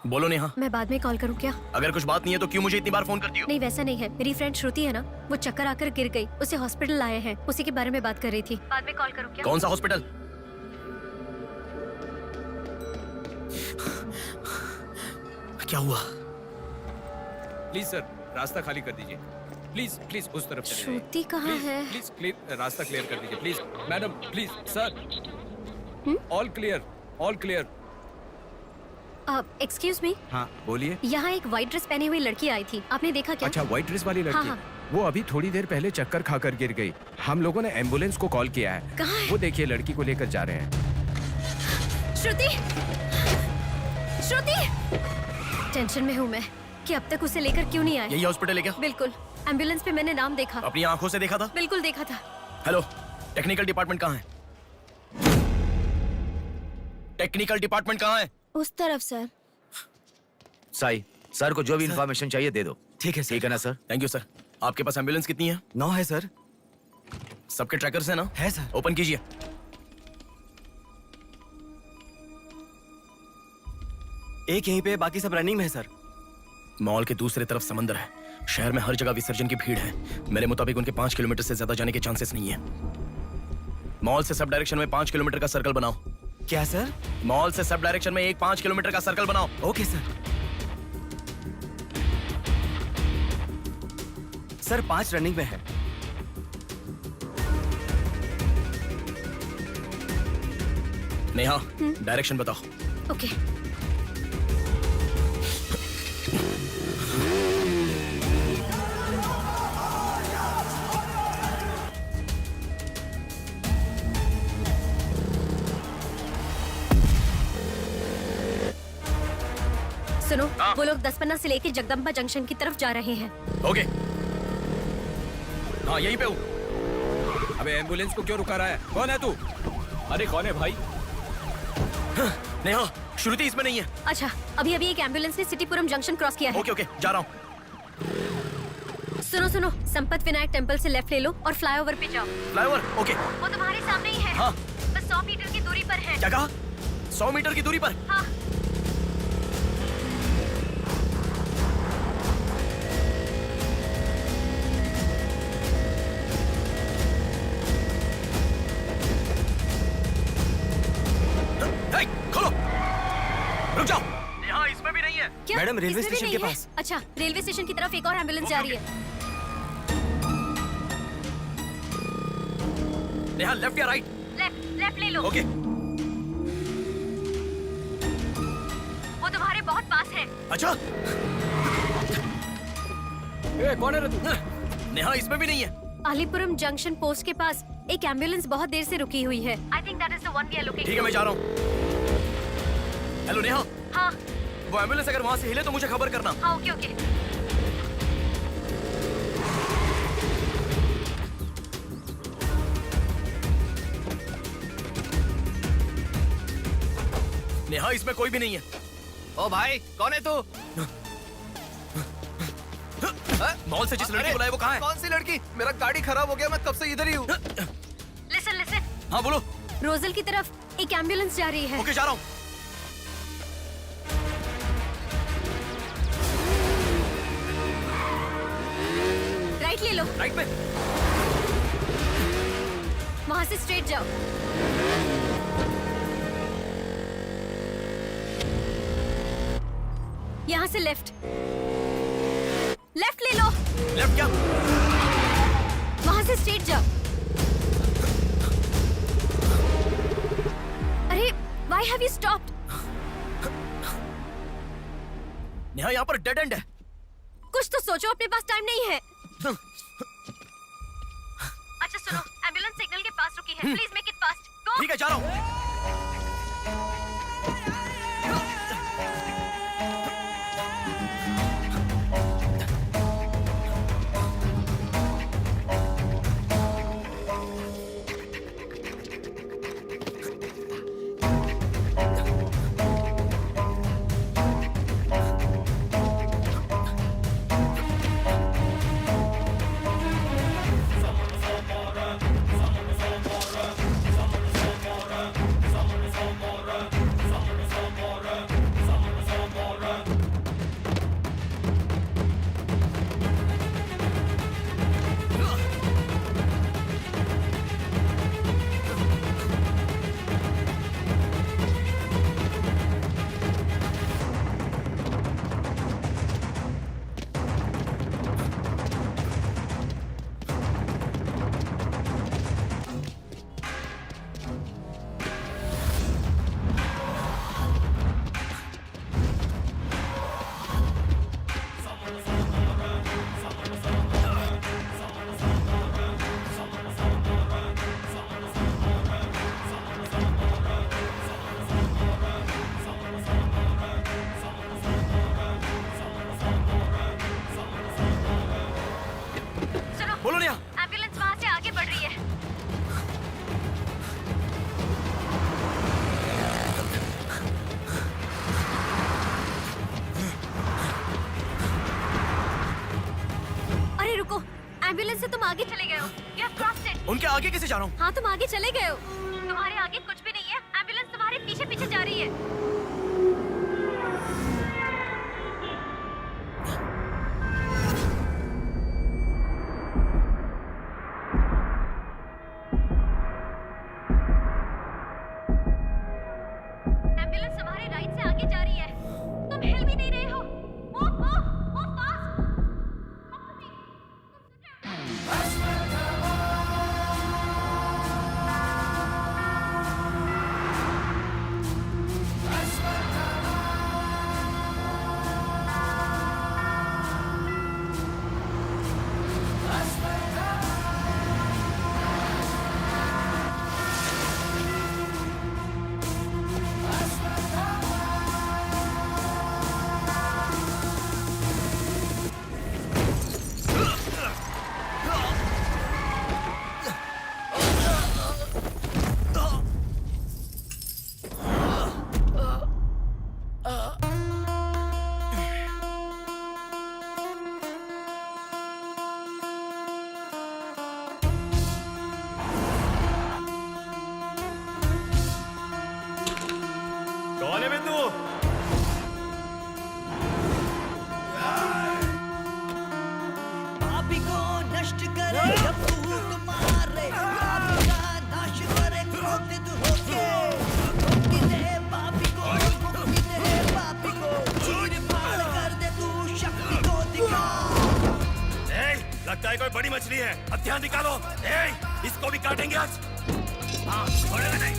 बोलो नेहा। मैं बाद में कॉल करूं क्या? अगर कुछ बात नहीं है तो क्यों मुझे इतनी बार फोन करती हो? नहीं वैसा नहीं है, मेरी फ्रेंड श्रुति है ना, वो चक्कर आकर गिर गई, उसे हॉस्पिटल लाए हैं, उसी के बारे में बात कर रही थी। बाद में कॉल करूं क्या? कौन सा हॉस्पिटल? क्या हुआ? प्लीज सर, रास्ता खाली कर दीजिए। प्लीज प्लीज उस तरफ चले जाइए। श्रुति कहाँ है? प्लीज क्लियर, रास्ता क्लियर कर दीजिए please. Madam please sir, all clear, all clear. Excuse me. हाँ बोलिए। यहाँ एक व्हाइट ड्रेस पहनी हुई लड़की आई थी, आपने देखा क्या? अच्छा, व्हाइट ड्रेस वाली लड़की। हाँ, हाँ। वो अभी थोड़ी देर पहले चक्कर खाकर गिर गई। हम लोगों ने एम्बुलेंस को कॉल किया है। कहाँ है? वो देखिए लड़की को लेकर जा रहे हैं। श्रुति, श्रुति! टेंशन में हूँ मैं कि अब तक उसे लेकर क्यों नहीं आए। यही हॉस्पिटल है क्या? बिल्कुल, एम्बुलेंस पे मैंने नाम देखा। अपनी आंखों से देखा था? बिल्कुल देखा था। हेलो, टेक्निकल डिपार्टमेंट कहाँ है? टेक्निकल डिपार्टमेंट कहाँ है? उस तरफ सर। साई, सर को जो भी इंफॉर्मेशन चाहिए दे दो। ठीक है सर। ठीक है ना सर? Thank you sir. आपके पास एम्बुलेंस कितनी है? 9 है सर। सबके ट्रैकर्स है ना? है सर। ओपन कीजिए। एक यहीं पे, बाकी सब रनिंग में है सर। मॉल के दूसरी तरफ समंदर है। शहर में हर जगह विसर्जन की भीड़ है। मेरे मुताबिक उनके 5 किलोमीटर से ज्यादा जाने के चांसेस नहीं है। मॉल से सब डायरेक्शन में 5 किलोमीटर का सर्कल बनाओ। क्या सर? मॉल से सब डायरेक्शन में एक 5 किलोमीटर का सर्कल बनाओ। Okay sir. सर 5 रनिंग में है। नेहा, डायरेक्शन बताओ। ओके। सुनो, वो लोग 10 से लेके जगदम्बा जंक्शन की तरफ जा रहे हैं। ओके। हाँ, यहीं पे हूँ। अबे एम्बुलेंस को क्यों रुका रहा है? कौन है तू? अरे कौन है भाई? नेहा, श्रुति इसमें नहीं है। अच्छा, अभी अभी एक एम्बुलेंस ने सिटीपुरम जंक्शन क्रॉस किया है। ओके ओके, जा रहा हूँ। सुनो सुनो, संपत विनायक टेम्पल से लेफ्ट ले लो और फ्लाईओवर पे जाओ। फ्लाईओवर? ओके। वो तुम्हारे सामने ही है। हाँ। बस 100 मीटर की दूरी पर है। क्या कहा? 100 मीटर की दूरी पर? हाँ। खोलो। रुक जाओ। यहाँ इसमें भी नहीं है। क्या? मैडम, रेलवे इसमें भी स्टेशन नहीं के है? पास। अच्छा, रेलवे स्टेशन की तरफ एक और एम्बुलेंस जा रही है। नेहा, लेफ्ट या राइट? लेफ्ट ले लो। ओके। वो तुम्हारे बहुत पास है। अच्छा। कौन है रे तू? नेहा, इसमें भी नहीं है। अलीपुरम जंक्शन पोस्ट के पास एक एम्बुलेंस बहुत देर से रुकी हुई है। I think that is the one we are looking ठीक है, मैं जा रहा हूँ। हेलो नेहा। हाँ। वो एम्बुलेंस अगर वहाँ से हिले तो मुझे खबर करना। हाँ, ओके ओके। नेहा, इसमें कोई भी नहीं है। ओ भाई, कौन है तू? मॉल से जिस लड़की बुलाई वो कहाँ है? कौन सी लड़की? मेरा गाड़ी खराब हो गया, मैं कब से इधर ही हूँ। लिसन। हाँ बोलो। रोजल की तरफ एक एम्बुलेंस जा रही है। ओके, जा रहा हूँ। राइट ले लो। राइट में? वहाँ से स्ट्रेट जाओ। यहाँ से लेफ्ट ले लो। लेफ्ट क्या? वहाँ से स्ट्रेट जाओ। अरे, why have you stopped? Neha, यहाँ पर डेड एंड है। कुछ तो सोचो, अपने पास टाइम नहीं है। अच्छा सुनो, एम्बुलेंस सिग्नल के पास रुकी है। Please make it fast. Go. ठीक है, जा रहा हूँ। एम्बुलेंस से तुम आगे चले गए हो। You have crossed it. उनके आगे कैसे जा रहा हूँ? हाँ, तुम आगे चले गए हो। तुम्हारे आगे कुछ भी नहीं है। एम्बुलेंस तुम्हारे पीछे पीछे जा रही है। एम्बुलेंस तुम्हारे राइट से आगे जा रही है। तुम हिल भी नहीं रहे हो। Move, move, move fast. कौन है बे तू? पापी को नष्ट करे जब फूट मारे, पापी का नाश करे क्रोधित होके। मुक्ति दे पापी को, मुक्ति दे पापी को, चीर फाड़ कर दे तू शक्ति को दिखा। लगता है कोई बड़ी मछली है। हथियार निकालो। इसको भी काटेंगे आज। हाँ, छोड़ेगा नहीं।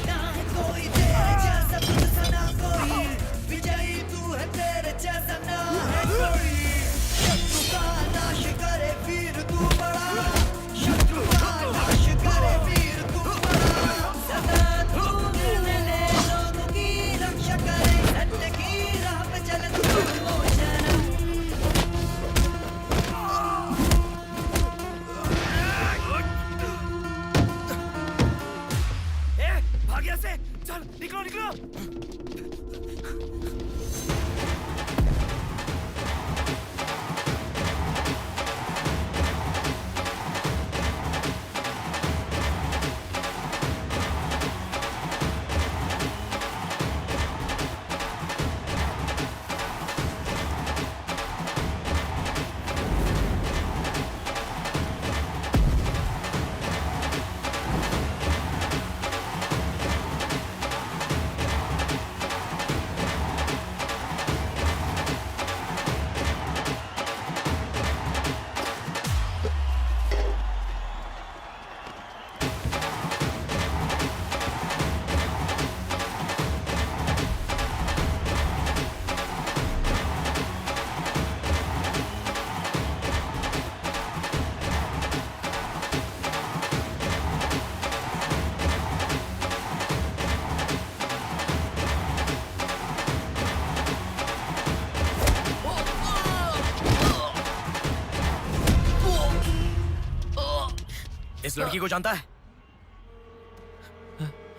ना है कोई तेरे जैसा, तुझसा ना कोई। विजयी तू है, तेरे जैसा ना है कोई। शत्रु का नाश करे वीर तू बड़ा, शत्रु का नाश करे वीर तू बड़ा। सदा तू निर्णय ले, लोगों की रक्षा करे, सत्य की राह पे चले तू निर्मोचन। भाग यहाँ से। चल निकलो निकलो। इस लड़की को जानता है?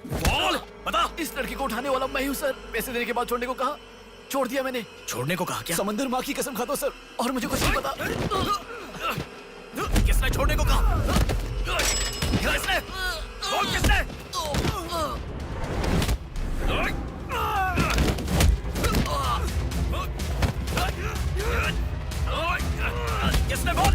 बोल, बता। इस लड़की को उठाने वाला मैं हूँ सर। पैसे देने के बाद छोड़ने को कहा, छोड़ दिया मैंने। छोड़ने को कहा क्या? समंदर माँ की कसम खाता हूँ सर, और मुझे कुछ नहीं पता। किसने छोड़ने को कहा? किसने? बोल किसने? किसने? बोल।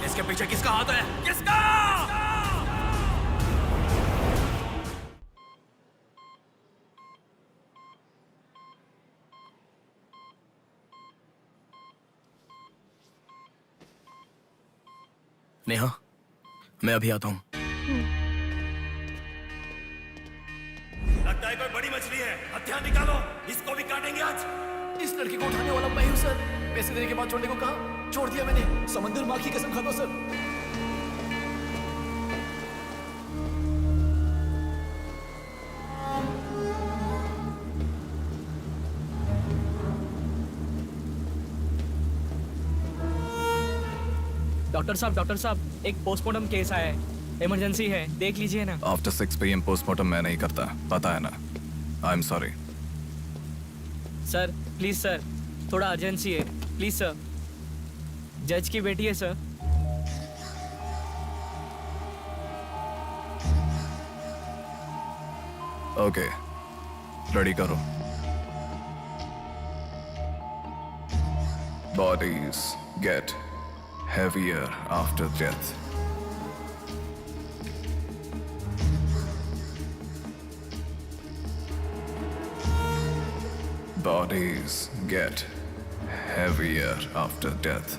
इसके पीछे किसका हाथ है? किसका? नेहा, मैं अभी आता हूँ। लगता है कोई बड़ी मछली है। हथियार निकालो। इसको भी काटेंगे आज। इस लड़की को उठाने वाला मैं हूँ सर। पैसे देने के बाद छोड़ने को कहा, छोड़ दिया मैंने। समंदर माँ की कसम खाता हूँ सर। डॉक्टर साहब, एक पोस्टमार्टम केस आया है, इमरजेंसी है, देख लीजिए ना। आफ्टर 6 PM पोस्टमार्टम मैं नहीं करता, पता है ना। I am sorry. Sir please sir, थोड़ा अर्जेंसी है, प्लीज सर। जज की बेटी है सर। ओके, रेडी करो। Bodies get heavier after death. Bodies get heavier after death.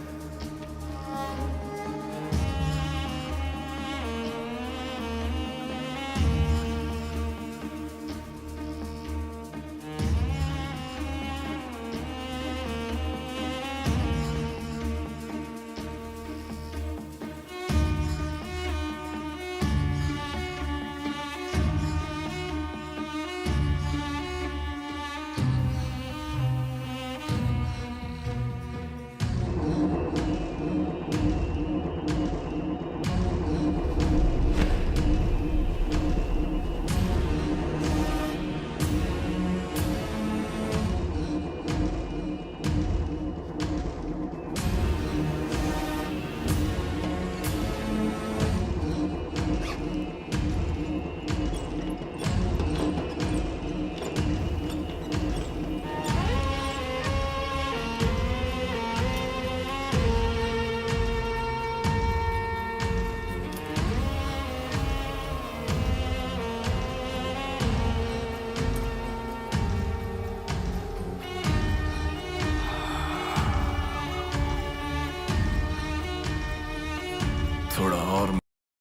थोड़ा और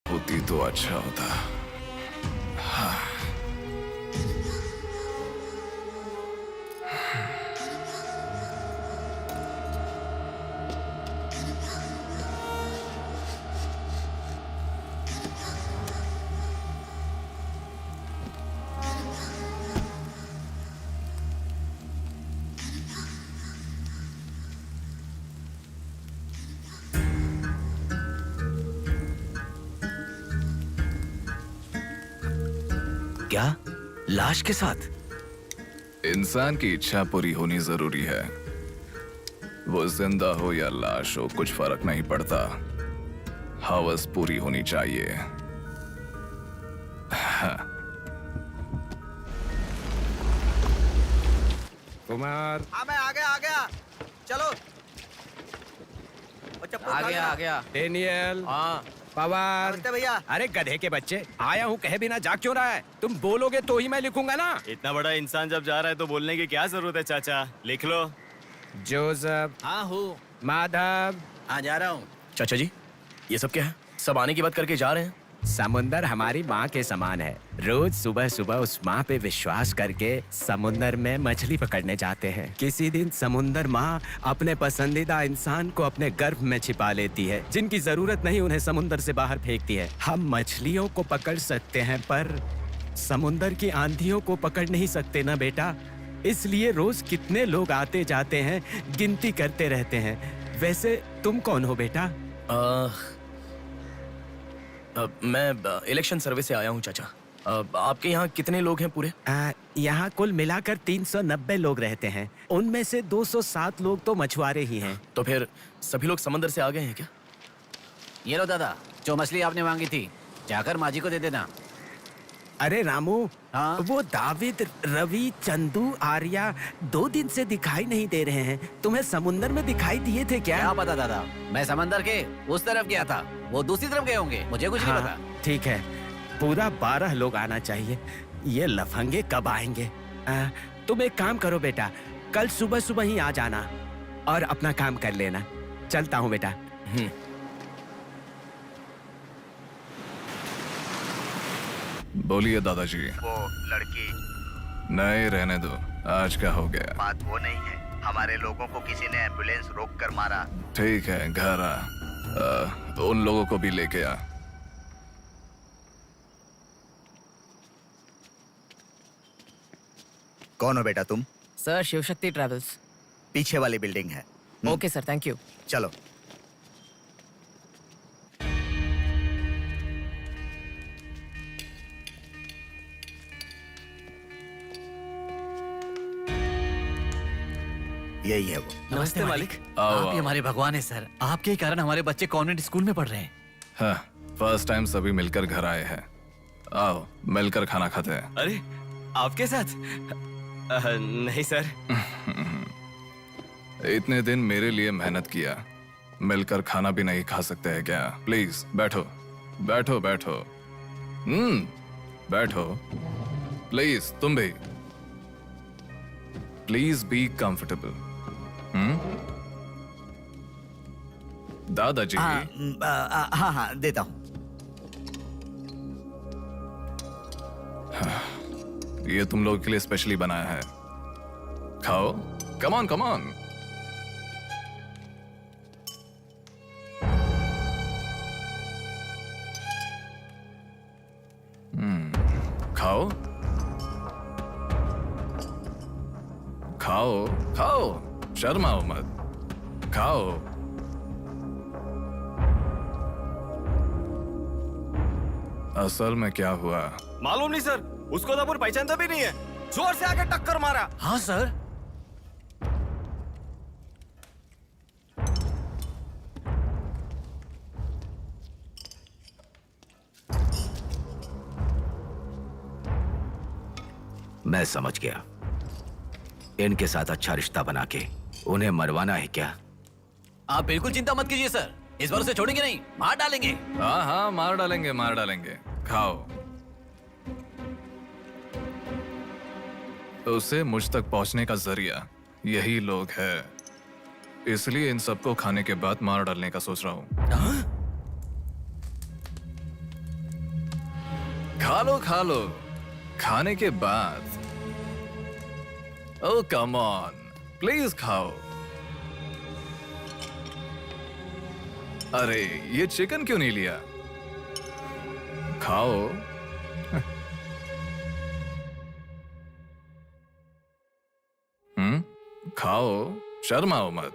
होती तो अच्छा होता। हाँ। क्या लाश के साथ? इंसान की इच्छा पूरी होनी जरूरी है। वो जिंदा हो या लाश हो, कुछ फर्क नहीं पड़ता। हवस पूरी होनी चाहिए। हाँ। कुमार, हाँ मैं आ गया। चलो। आ गया। डेनियल, हाँ पवार। नमस्ते भैया। अरे गधे के बच्चे, आया हूँ कहे बिना जा क्यों रहा है? तुम बोलोगे तो ही मैं लिखूंगा ना। इतना बड़ा इंसान जब जा रहा है तो बोलने की क्या जरूरत है चाचा? लिख लो। जोसेफ। हाँ हूँ। माधव। हाँ जा रहा हूँ। चाचा जी, ये सब क्या है? सब आने की बात करके जा रहे हैं। समुंदर हमारी माँ के समान है। रोज सुबह सुबह उस माँ पे विश्वास करके समुंदर में मछली पकड़ने जाते हैं। किसी दिन समुंदर माँ अपने पसंदीदा इंसान को अपने गर्भ में छिपा लेती है। जिनकी जरूरत नहीं उन्हें समुंदर से बाहर फेंकती है। हम मछलियों को पकड़ सकते हैं पर समुंदर की आंधियों को पकड़ नहीं सकते ना बेटा। इसलिए रोज कितने लोग आते जाते हैं, गिनती करते रहते हैं। वैसे तुम कौन हो बेटा? मैं इलेक्शन सर्वे से आया हूँ चाचा। आपके यहाँ कितने लोग हैं पूरे? यहाँ कुल मिलाकर 390 लोग रहते हैं। उनमें से 207 लोग तो मछुआरे ही हैं। तो फिर सभी लोग समंदर से आ गए हैं क्या? ये लो दादा, जो मछली आपने मांगी थी, जाकर माँ जी को दे देना। अरे रामू, हाँ? वो दाविद, रवि, चंदू, आर्या 2 दिन से दिखाई नहीं दे रहे हैं। तुम्हें समुंदर में दिखाई दिए थे क्या? क्या पता दादा, मैं समंदर के उस तरफ गया था, वो दूसरी तरफ गए होंगे, मुझे कुछ नहीं हाँ, पता। ठीक है, पूरा 12 लोग आना चाहिए। ये लफंगे कब आएंगे? तुम एक काम करो बेटा, कल सुबह सुबह ही आ जाना और अपना काम कर लेना। चलता हूँ बेटा। बोलिए दादाजी। वो लड़की नहीं रहने दो, आज का हो गया। बात वो नहीं है, हमारे लोगों को किसी ने एम्बुलेंस रोक कर मारा। ठीक है, घर आ। उन लोगों को भी लेके आ। कौन हो बेटा तुम? Sir Shivshakti travels. पीछे वाली बिल्डिंग है। Okay sir, thank you. चलो। यही है वो। नमस्ते मालिक। आओ, आप ही आओ। हमारे भगवान है सर। आपके ही कारण हमारे बच्चे कॉन्वेंट स्कूल में पढ़ रहे हैं। हाँ, फर्स्ट टाइम सभी मिलकर घर आए हैं। आओ, मिलकर खाना खाते हैं। अरे आपके साथ? नहीं सर। इतने दिन मेरे लिए मेहनत किया, मिलकर खाना भी नहीं खा सकते हैं क्या? प्लीज बैठो, बैठो, बैठो। बैठो। प्लीज तुम भी। Please be comfortable. दादाजी। हाँ हाँ देता हूँ। ये तुम लोगों के लिए स्पेशली बनाया है, खाओ। Come on, come on. खाओ, खाओ, खाओ, शर्माओ मत, खाओ। असल में क्या हुआ? मालूम नहीं सर, उसको तो अपन पहचानता भी नहीं है। जोर से आके टक्कर मारा। हाँ सर। मैं समझ गया। इनके साथ अच्छा रिश्ता बना के उन्हें मरवाना है क्या? आप बिल्कुल चिंता मत कीजिए सर, इस बार उसे छोड़ेंगे नहीं, मार डालेंगे। हाँ हाँ, मार डालेंगे, मार डालेंगे। खाओ। उसे मुझ तक पहुंचने का जरिया यही लोग है, इसलिए इन सबको खाने के बाद मार डालने का सोच रहा हूं। खा लो, खा लो। खाने के बाद। ओह कम ऑन, प्लीज खाओ। अरे ये चिकन क्यों नहीं लिया? खाओ। खाओ, शर्माओ मत।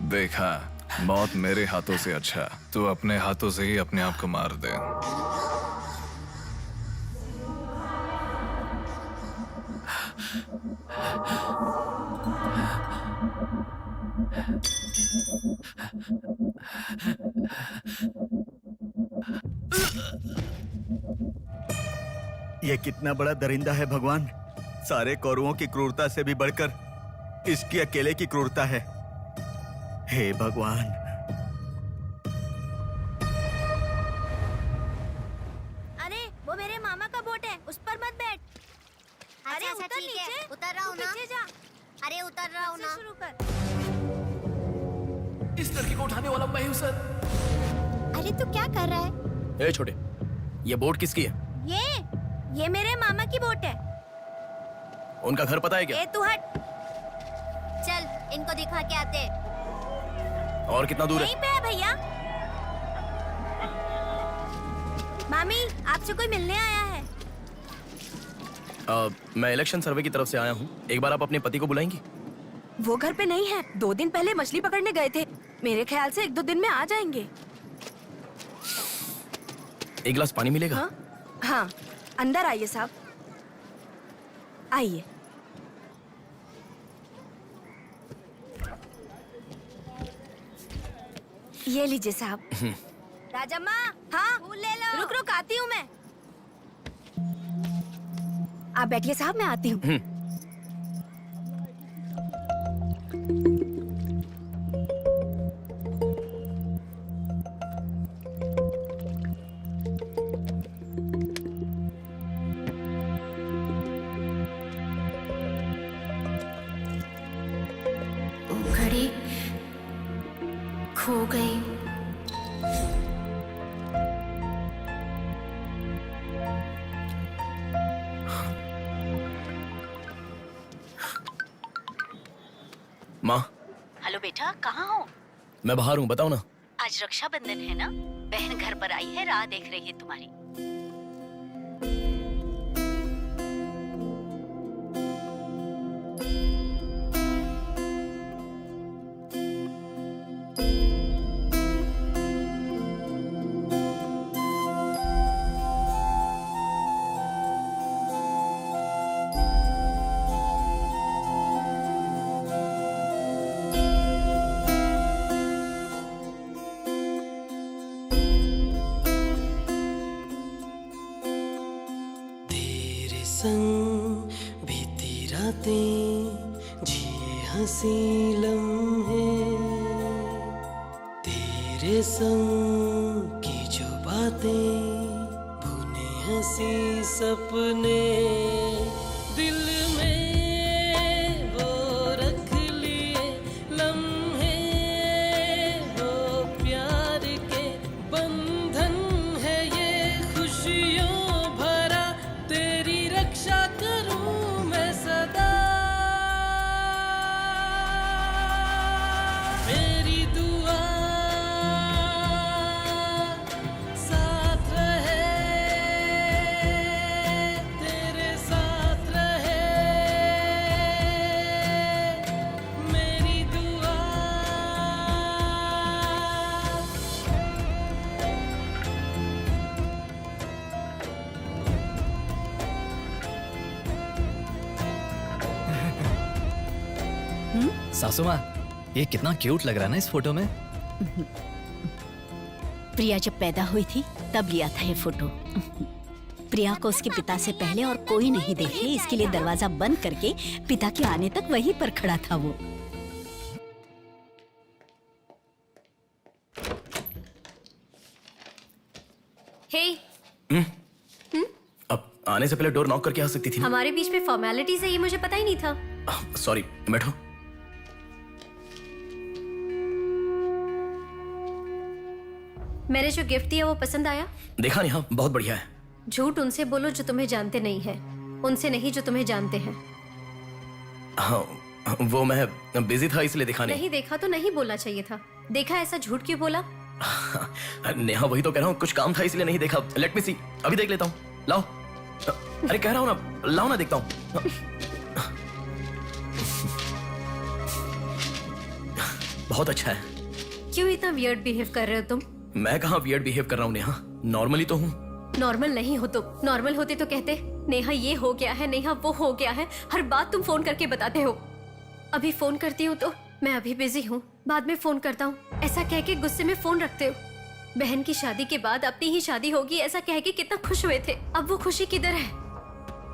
देखा, मौत मेरे हाथों से अच्छा तू अपने हाथों से ही अपने आप को मार दे। ये कितना बड़ा दरिंदा है भगवान। सारे कौरवों की क्रूरता से भी बढ़कर इसकी अकेले की क्रूरता है। हे भगवान। अरे वो मेरे मामा का बोट है, उस पर मत बैठ। अरे उतर नीचे, उतर रहा हूँ ना। जा। अरे उतर रहा हूँ ना। शुरू कर। इस लड़की को उठाने वाला मैं हूँ सर। अरे तू क्या कर रहा है? ए छोटे, ये बोट किसकी है? ये मेरे मामा की बोट है। उनका घर पता है क्या? ए तू हट। चल इनको दिखा के आते। और कितना दूर है? यहीं पे है भैया। मामी आपसे कोई मिलने आया है। मैं इलेक्शन सर्वे की तरफ से आया हूँ। एक बार आप अपने पति को बुलाएंगी? वो घर पे नहीं है, 2 दिन पहले मछली पकड़ने गए थे। मेरे ख्याल से 1-2 दिन में आ जाएंगे। एक गिलास पानी मिलेगा? हाँ, अंदर आइए साहब, आइए। ये लीजिए साहब। राजम्मा, हाँ फूल ले लो। रुक रुक आती हूँ मैं। आप बैठिए साहब, मैं आती हूँ। घड़ी खो गई। माँ, हेलो बेटा, कहाँ हो? मैं बाहर हूँ, बताओ ना। आज रक्षाबंधन है ना, बहन घर पर आई है, राह देख रही है तुम्हारी। संग बीती रातें जिए हंसी लम्हे, तेरे संग की जो बातें भुने हंसी सपने, दिल में वो रख लिए लम्हे, वो प्यार के बंधन है ये खुशियों भरा, तेरी रक्षा करूं मैं सदा, मेरी दुआ साथ रहे, तेरे साथ रहे, मेरी दुआ। सासू माँ, ये कितना क्यूट लग रहा है ना इस फोटो में। प्रिया जब पैदा हुई थी तब लिया था ये फोटो। प्रिया को उसके पिता से पहले और कोई नहीं देखे, इसके लिए दरवाजा बंद करके पिता के आने तक वहीं पर खड़ा था वो। हे, अब आने से पहले डोर नॉक करके आ सकती थी ना? हमारे बीच में फॉर्मेलिटीज है, ये मुझे पता ही नहीं था। सॉरी, बैठो। मैंने जो गिफ्ट दिया वो पसंद आया? देखा नहीं? हाँ, बहुत बढ़िया है। झूठ उनसे बोलो जो तुम्हें जानते नहीं है, उनसे नहीं जो तुम्हें जानते हैं। हाँ, वो मैं बिजी था इसलिए देखा नहीं। नहीं देखा तो नहीं बोलना चाहिए था। देखा, ऐसा झूठ क्यों बोला? नेहा, वही तो कह रहा हूँ, कुछ काम था इसलिए नहीं देखा। लेट मी सी, अभी देख लेता हूँ। लाओ। अरे कह रहा हूँ ना, लाओ ना, देखता हूँ। बहुत अच्छा है। क्यों इतना वियर्ड बिहेव कर रहे हो तुम? मैं कहाँ वियर्ड बिहेव कर रहा हूँ नेहा, नॉर्मली तो हूँ। नॉर्मल नहीं हो तुम। नॉर्मल होते तो कहते नेहा ये हो गया है, नेहा वो हो गया है। हर बात तुम फोन करके बताते हो। अभी फोन करती हूँ तो मैं अभी बिजी हूँ, बाद में फोन करता हूँ, ऐसा कह के गुस्से में फोन रखते हो। बहन की शादी के बाद अपनी ही शादी होगी ऐसा कह के कितना खुश हुए थे, अब वो खुशी किधर है?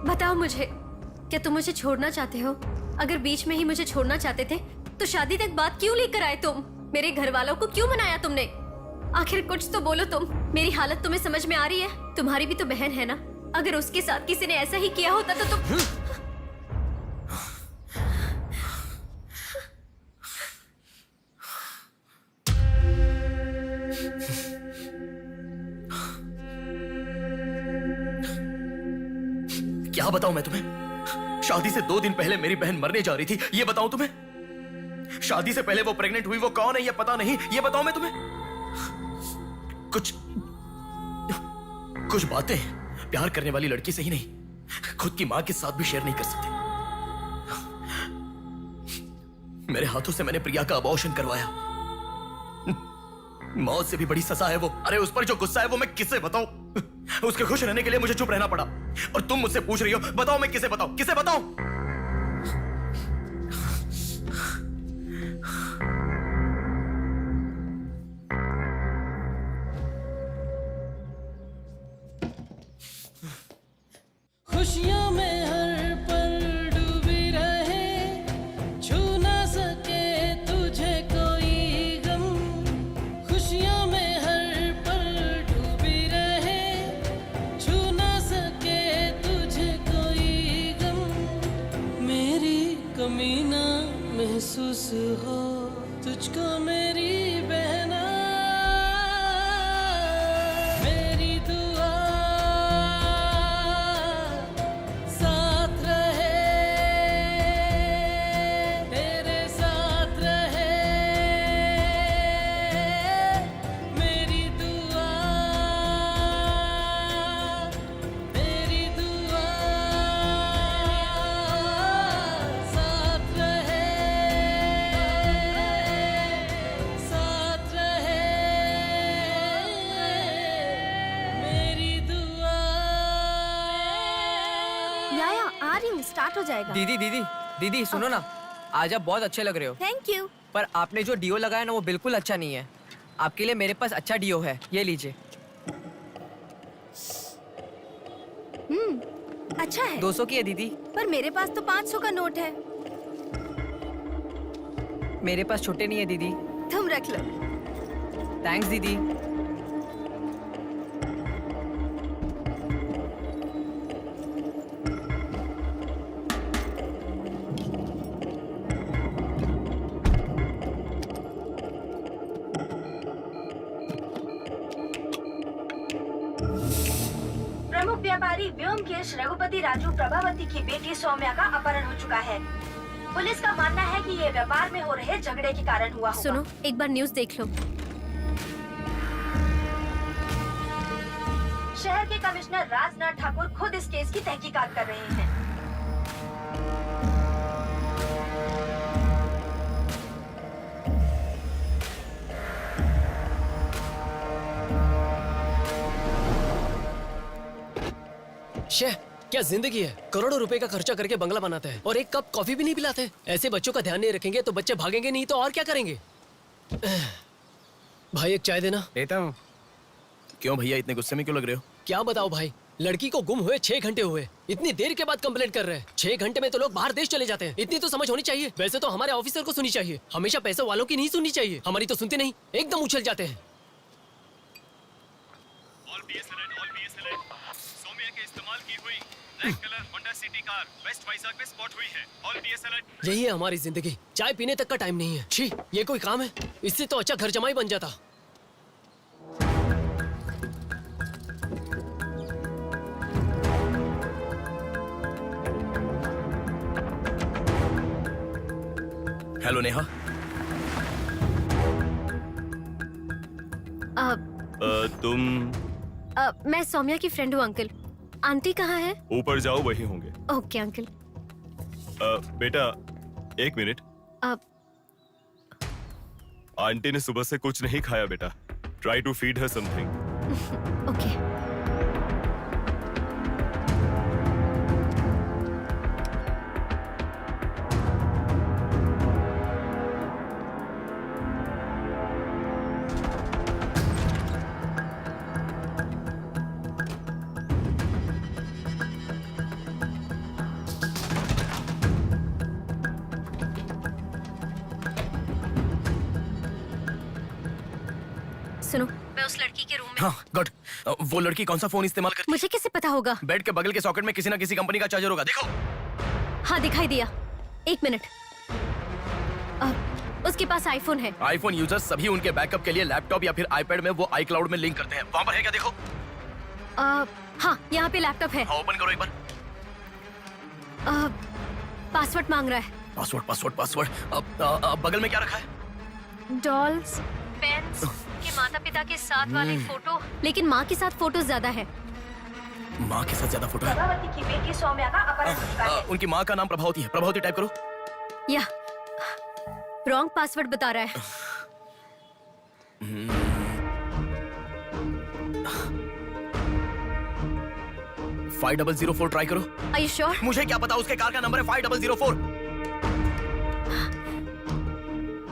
बताओ मुझे, क्या तुम मुझे छोड़ना चाहते हो? अगर बीच में ही मुझे छोड़ना चाहते थे तो शादी तक बात क्यों लेकर आए तुम? मेरे घर वालों को क्यों मनाया तुमने? आखिर कुछ तो बोलो तुम। मेरी हालत तुम्हें समझ में आ रही है? तुम्हारी भी तो बहन है ना, अगर उसके साथ किसी ने ऐसा ही किया होता तो तुम क्या बताऊं मैं तुम्हें? शादी से 2 दिन पहले मेरी बहन मरने जा रही थी, ये बताऊं तुम्हें? शादी से पहले वो प्रेग्नेंट हुई, वो कौन है ये पता नहीं, ये बताऊं मैं तुम्हें? कुछ बातें प्यार करने वाली लड़की से ही नहीं, खुद की मां के साथ भी शेयर नहीं कर सकते। मेरे हाथों से मैंने प्रिया का अबॉर्शन करवाया। मौत से भी बड़ी सजा है वो। अरे उस पर जो गुस्सा है वो मैं किसे बताऊं? उसके खुश रहने के लिए मुझे चुप रहना पड़ा। और तुम मुझसे पूछ रही हो, बताओ मैं किसे बताऊं? किसे बताऊं? खुशियों में हर पल डूबी रहे, छू ना सके तुझे कोई गम। खुशियों में हर पल डूबी रहे, छू ना सके तुझे कोई गम। मेरी कमी ना महसूस हो तुझको मेरी बहना। मेरी दुआ साथ रहे, तेरे साथ रहे। मेरी दुआ साथ रहे, साथ रहे। मेरी दुआ। याया आ रही हूँ, स्टार्ट हो जाएगा। दीदी सुनो ना, आज आप बहुत अच्छे लग रहे हो। Thank you. पर आपने जो डियो लगाया ना वो बिल्कुल अच्छा नहीं है। आपके लिए मेरे पास अच्छा डियो है, ये लीजिए। अच्छा है। 200 की है दीदी। पर मेरे पास तो 500 का नोट है। मेरे पास छोटे नहीं है दीदी। तुम रख लो। थैंक्स दीदी। प्रमुख व्यापारी व्योमकेश रघुपति राजू प्रभावती की बेटी सौम्या का अपहरण हो चुका है। पुलिस का मानना है कि ये व्यापार में हो रहे झगड़े के कारण हुआ होगा। सुनो, एक बार न्यूज़ देख लो। शहर के कमिश्नर राजनाथ ठाकुर खुद इस केस की तहकीकात कर रहे हैं। शेह, क्या जिंदगी है? करोड़ों रुपए का खर्चा करके बंगला बनाते हैं और एक कप कॉफी भी नहीं पिलाते। ऐसे बच्चों का ध्यान नहीं रखेंगे तो बच्चे भागेंगे नहीं तो और क्या करेंगे? भाई एक चाय देना। देता हूँ। क्यों भैया इतने गुस्से में क्यों लग रहे हो? क्या बताओ भाई, लड़की को गुम हुए 6 घंटे हुए, इतनी देर के बाद कंप्लेंट कर रहे हैं। 6 घंटे में तो लोग बाहर देश चले जाते हैं। इतनी तो समझ होनी चाहिए। वैसे तो हमारे ऑफिसर को सुनी चाहिए, हमेशा पैसे वालों की नहीं सुननी चाहिए। हमारी तो सुनते नहीं, एकदम उछल जाते हैं। यही है हमारी जिंदगी, चाय पीने तक का टाइम नहीं है। छी, ये कोई काम है? इससे तो अच्छा घर जमाई बन जाता। हेलो नेहा। तुम? मैं सौम्या की फ्रेंड हूँ अंकल। आंटी कहाँ है? ऊपर जाओ, वही होंगे। Okay uncle. बेटा 1 मिनट। अब आंटी ने सुबह से कुछ नहीं खाया बेटा। Try to feed her something. Okay. मैं उस लड़की के रूम में। हाँ गुड। वो लड़की कौन सा फोन इस्तेमाल करती मुझे कैसे पता होगा? है? बेड के बगल के सॉकेट में किसी ना किसी कंपनी का चार्जर होगा, देखो। हाँ दिखाई दिया। 1 मिनट। उसके पास आईफोन है। आईफोन यूजर्स सभी उनके बैकअप के लिए लैपटॉप या फिर आईपैड में वो iCloud में लिंक करते हैं। वहाँ पर है क्या, देखो। हाँ यहाँ पे लैपटॉप है। हाँ, ओपन करो एक बार। पासवर्ड मांग रहा है। पासवर्ड। अब बगल में क्या रखा है? डॉल्स, पेन्स, के माता पिता के साथ वाले फोटो, लेकिन माँ के साथ फोटो ज्यादा है। माँ के साथ ज्यादा फोटो है। उनकी माँ का नाम प्रभावती है। प्रभावती टाइप करो। या रॉन्ग पासवर्ड बता रहा है। 5004 ट्राई करो। Are you sure? मुझे क्या पता, उसके कार का नंबर है 5004।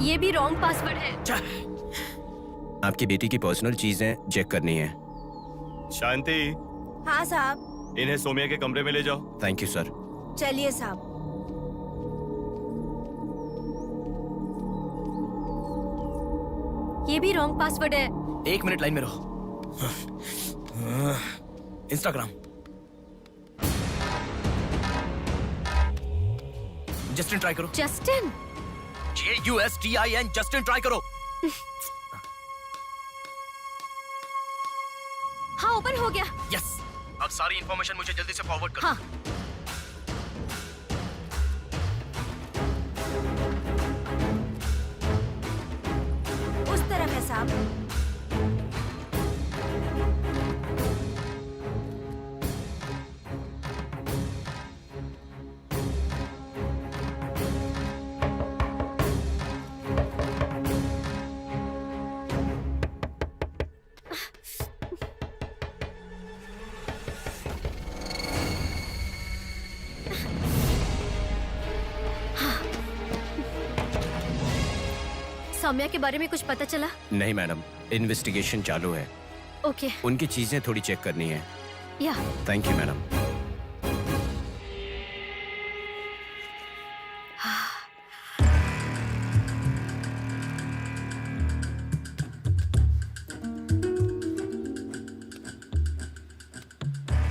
ये भी रॉन्ग पासवर्ड है। आपकी बेटी की पर्सनल चीजें चेक करनी है। शांति, हाँ साहब। इन्हें सोमिया के कमरे में ले जाओ। Thank you sir. चलिए साहब। ये भी रॉन्ग पासवर्ड है। 1 मिनट लाइन में रहो। इंस्टाग्राम। जस्टिन ट्राई करो। जस्टिन? JUSTIN, जस्टिन ट्राई करो। हाँ ओपन हो गया। यस। अब सारी इंफॉर्मेशन मुझे जल्दी से फॉरवर्ड करो। हाँ। उस तरफ है साहब। सौम्या के बारे में कुछ पता चला? नहीं मैडम, इन्वेस्टिगेशन चालू है। ओके। उनकी चीजें थोड़ी चेक करनी है। या thank you madam.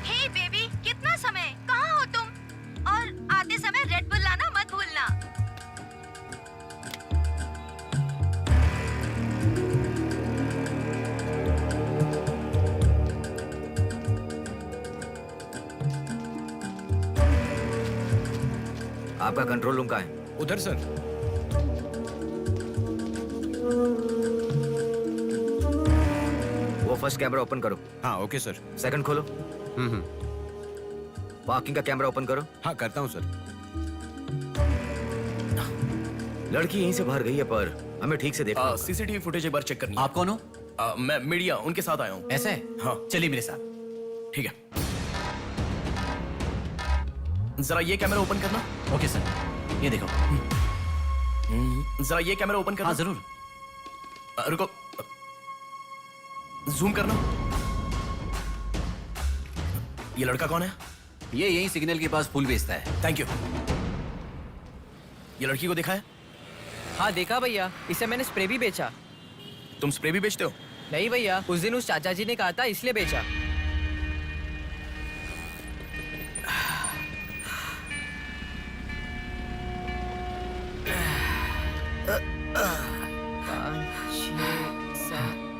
Hey baby, कितना समय? कहाँ हो तुम? और आते समय रेड बुल लाना मत भूलना। आपका कंट्रोल रूम कहाँ है? उधर सर। वो फर्स्ट कैमरा ओपन करो। हाँ ओके सर। सेकंड खोलो। पार्किंग का कैमरा ओपन करो। हाँ करता हूँ सर। लड़की यहीं से बाहर गई है, पर हमें ठीक से देखना होगा। सीसीटीवी फुटेज एक बार चेक करनी है। आप कौन हो? मैं मीडिया, उनके साथ आया हूँ। ऐसे? हाँ चलिए मेरे साथ। ठीक है। जरा ये कैमरा ओपन करना। ओके सर, ये देखो। जरा ये कैमरा ओपन करना। हाँ जरूर। रुको, जूम करना। ये लड़का कौन है? ये यही सिग्नल के पास फूल बेचता है। Thank you. ये लड़की को देखा है? हाँ देखा भैया, इसे मैंने स्प्रे भी बेचा। तुम स्प्रे भी बेचते हो? नहीं भैया, उस दिन उस चाचा जी ने कहा था इसलिए बेचा।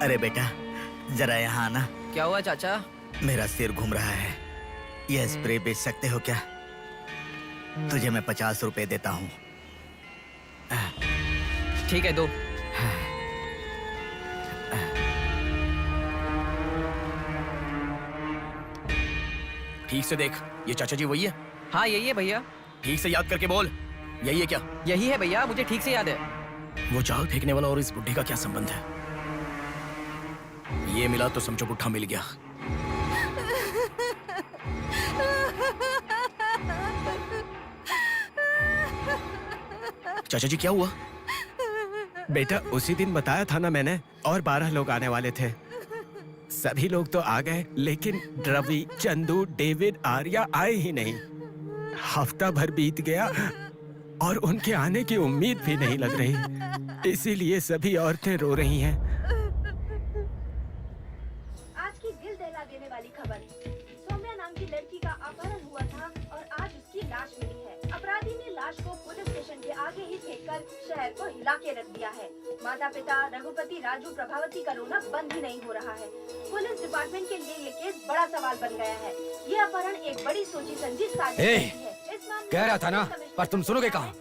अरे बेटा, जरा यहाँ आना। क्या हुआ चाचा? मेरा सिर घूम रहा है। यह स्प्रे बेच सकते हो क्या? तुझे मैं 50 रुपए देता हूँ। ठीक है, दो। ठीक से देख, ये चाचा जी वही है? हाँ यही है भैया। ठीक से याद करके बोल, यही है क्या? यही है भैया, मुझे ठीक से याद है। वो जाल फेंकने वाला और इस बुड्ढे का क्या संबंध है? ये मिला तो समझो पुट्ठा मिल गया। चाचा जी क्या हुआ? बेटा उसी दिन बताया था ना मैंने, और 12 लोग आने वाले थे। सभी लोग तो आ गए, लेकिन रवि, चंदू, डेविड, आर्या आए ही नहीं। हफ्ता भर बीत गया और उनके आने की उम्मीद भी नहीं लग रही। इसीलिए सभी औरतें रो रही हैं। हौसला देने वाली खबर। सौम्या नाम की लड़की का अपहरण हुआ था और आज उसकी लाश मिली है। अपराधी ने लाश को पुलिस स्टेशन के आगे ही फेंककर शहर को हिला के रख दिया है। माता पिता रघुपति, राजू, प्रभावती का रोना बंद ही नहीं हो रहा है। पुलिस डिपार्टमेंट के लिए ये केस बड़ा सवाल बन गया है। ये अपहरण एक बड़ी सोची समझी साजिश है। इस मामले कह रहा था ना, में पर तुम सुनोगे कहाँ?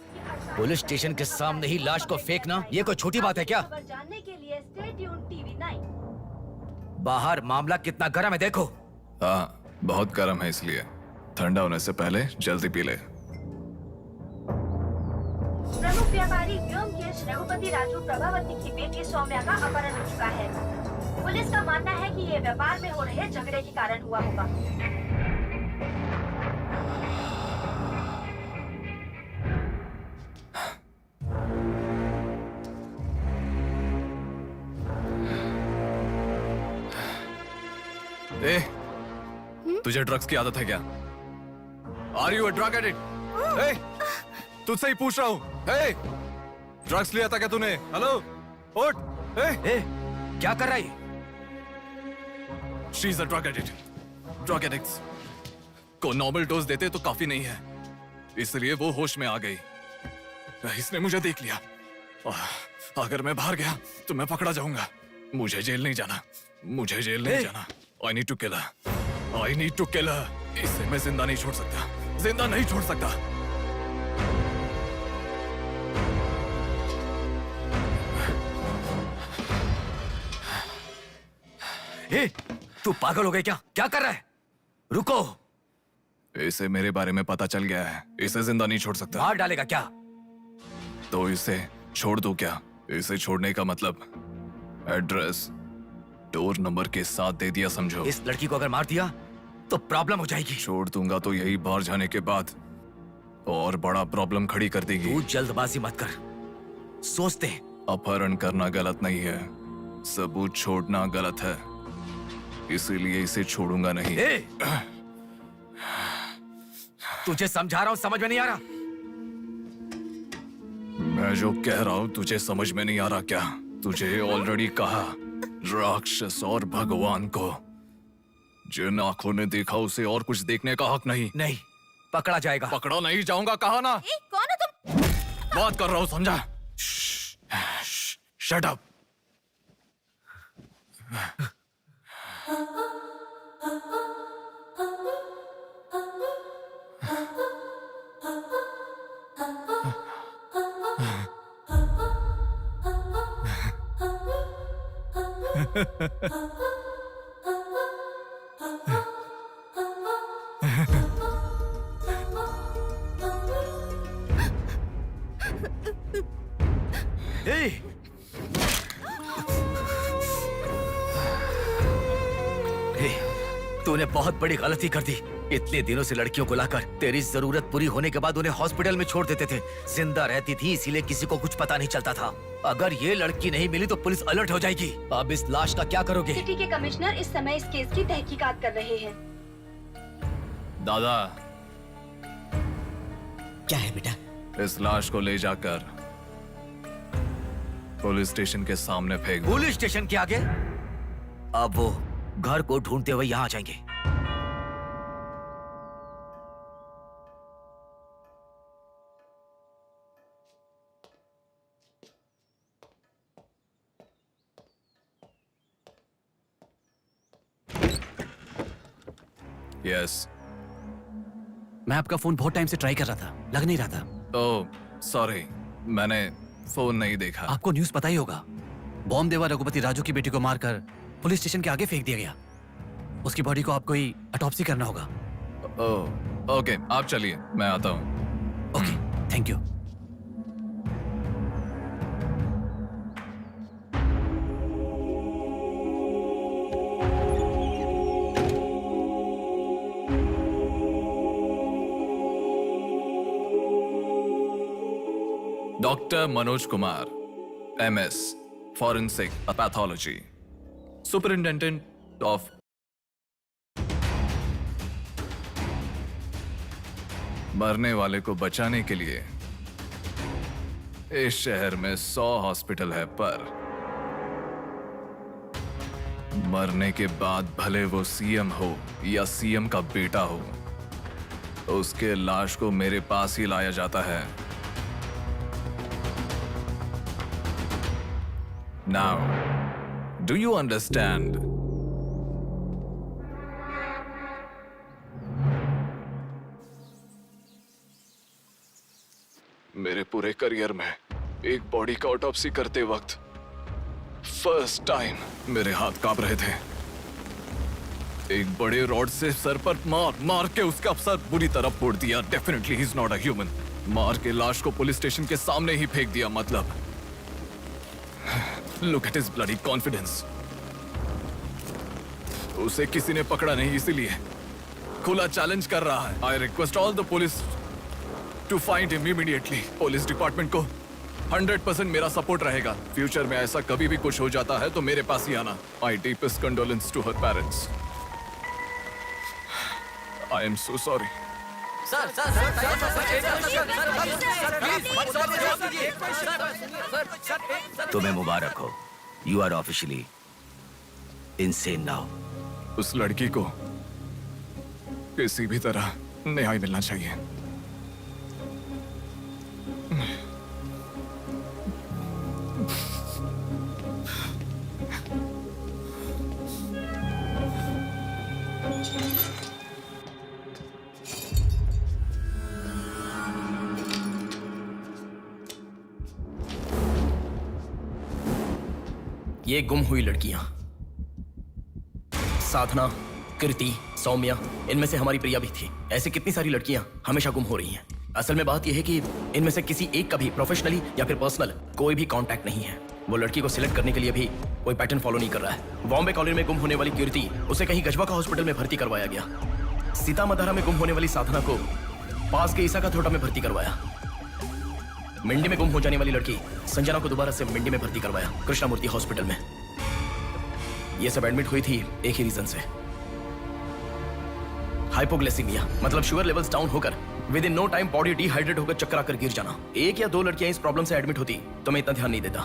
पुलिस स्टेशन के सामने ही लाश को फेंकना ये कोई छोटी बात है क्या? खबर जानने के लिए स्टे ट्यून्ड टीवी 9। बाहर मामला कितना गर्म है देखो। हाँ, बहुत गर्म है, इसलिए ठंडा होने से पहले जल्दी पी ले। प्रमुख व्यापारी व्योमकेश रघुपति राजू प्रभावती की बेटी सौम्या का अपहरण हो चुका है। पुलिस का मानना है कि ये व्यापार में हो रहे झगड़े के कारण हुआ होगा। ए, तुझे ड्रग्स की आदत है क्या? Are you a drug addict? ए, तुझसे ही पूछ रहा हूँ। ए, ड्रग्स लिया था क्या तूने? हेलो, उठ। ए, क्या कर रहा है? She is a drug addict. Drug addicts को नॉर्मल डोज देते तो काफी नहीं है, इसलिए वो होश में आ गई। इसने मुझे देख लिया। अगर मैं बाहर गया तो मैं पकड़ा जाऊंगा। मुझे जेल नहीं जाना, मुझे जेल नहीं जाना। I need to kill her. I need to kill her. इसे मैं जिंदा नहीं छोड़ सकता, जिंदा नहीं छोड़ सकता। ए, तू पागल हो गई क्या? क्या कर रहा है? रुको। इसे मेरे बारे में पता चल गया है, इसे जिंदा नहीं छोड़ सकता। मार डालेगा क्या? तो इसे छोड़ दूं क्या? इसे छोड़ने का मतलब एड्रेस, डोर नंबर के साथ दे दिया, समझो। इस लड़की को अगर मार दिया तो प्रॉब्लम हो जाएगी। छोड़ दूंगा तो यही बाहर जाने के बाद और बड़ा प्रॉब्लम खड़ी कर देगी। तू जल्दबाजी मत कर, सोचते हैं। अपहरण करना गलत नहीं है, सबूत छोड़ना गलत है, इसीलिए इसे छोड़ूंगा नहीं। तुझे समझा रहा हूं, समझ में नहीं आ रहा? मैं जो कह रहा हूं तुझे समझ में नहीं आ रहा क्या? तुझे ऑलरेडी कहा, राक्षस और भगवान को जिन आंखों ने देखा उसे और कुछ देखने का हक नहीं। नहीं, पकड़ा जाएगा। पकड़ा नहीं जाऊंगा, कहा ना। कौन है तुम? बात कर रहा हूं, समझा? Shut up. तूने बहुत बड़ी गलती कर दी। इतने दिनों से लड़कियों को लाकर तेरी जरूरत पूरी होने के बाद उन्हें हॉस्पिटल में छोड़ देते थे। जिंदा रहती थी इसीलिए किसी को कुछ पता नहीं चलता था। अगर ये लड़की नहीं मिली तो पुलिस अलर्ट हो जाएगी। अब इस लाश का क्या करोगे? सिटी के कमिश्नर इस समय इस केस की तहकीकात कर रहे हैं। दादा, क्या है बेटा? इस लाश को ले जाकर पुलिस स्टेशन के सामने फेंक दो। पुलिस स्टेशन के आगे? अब वो घर को ढूंढते हुए यहाँ आ जाएंगे। यस। मैं आपका फोन बहुत टाइम से ट्राई कर रहा था, लग नहीं रहा था। ओह, सॉरी, मैंने फोन नहीं देखा। आपको न्यूज़ पता ही होगा, बॉम्ब देवा रघुपति राजू की बेटी को मारकर पुलिस स्टेशन के आगे फेंक दिया गया। उसकी बॉडी को आपको ही ऑटोप्सी करना होगा। ओह, ओके, आप चलिए, मैं आता हूँ। Okay, thank you. Doctor Manoj Kumar, MS, Forensic Pathology, Superintendent of मरने वाले को बचाने के लिए इस शहर में 100 हॉस्पिटल है, पर मरने के बाद भले वो सीएम हो या सीएम का बेटा हो, उसके लाश को मेरे पास ही लाया जाता है। Now, do you understand? मेरे पूरे करियर में एक बॉडी का ऑटोप्सी करते वक्त फर्स्ट टाइम मेरे हाथ कांप रहे थे। एक बड़े रॉड से सर पर मार के उसका सर बुरी तरह फोड़ दिया। Definitely he is not a human. मार के लाश को पुलिस स्टेशन के सामने ही फेंक दिया। मतलब look at his bloody confidence. उसे किसी ने पकड़ा नहीं, इसीलिए खुला चैलेंज कर रहा है। I request all the police to find him immediately. Police department को 100% मेरा सपोर्ट रहेगा। फ्यूचर में ऐसा कभी भी कुछ हो जाता है तो मेरे पास ही आना। My deepest condolence to her parents. I am so sorry. तुम्हें मुबारक हो। You are officially insane now. उस लड़की को किसी भी तरह न्याय मिलना चाहिए। ये गुम हुई लड़कियां साधना, कृति, सौम्या, इनमें से हमारी प्रिया भी थी। ऐसी कितनी सारी लड़कियां हमेशा गुम हो रही हैं। असल में बात यह है कि इनमें से किसी एक का भी प्रोफेशनली या फिर पर्सनल कोई भी कांटेक्ट नहीं है। वो लड़की को सिलेक्ट करने के लिए भी कोई पैटर्न फॉलो नहीं कर रहा है। बॉम्बे कॉलोनी में गुम होने वाली कीर्ति, उसे कहीं गजवा का हॉस्पिटल में भर्ती करवाया गया। सीतामढ़ी में गुम होने वाली साधना को पास के ईसा का थोटा में भर्ती करवाया। मिंडी में गुम हो जाने वाली लड़की संजना को दोबारा से मिंडी में भर्ती करवाया, कृष्णामूर्ति हॉस्पिटल में। ये सब एडमिट हुई थी एक ही रीजन से, हाइपोग्लाइसीमिया, मतलब शुगर लेवल्स डाउन होकर within no time body dehydrate होकर चक्कर आकर गिर जाना। एक या दो लड़कियां इस प्रॉब्लम से एडमिट होती तो मैं इतना ध्यान नहीं देता,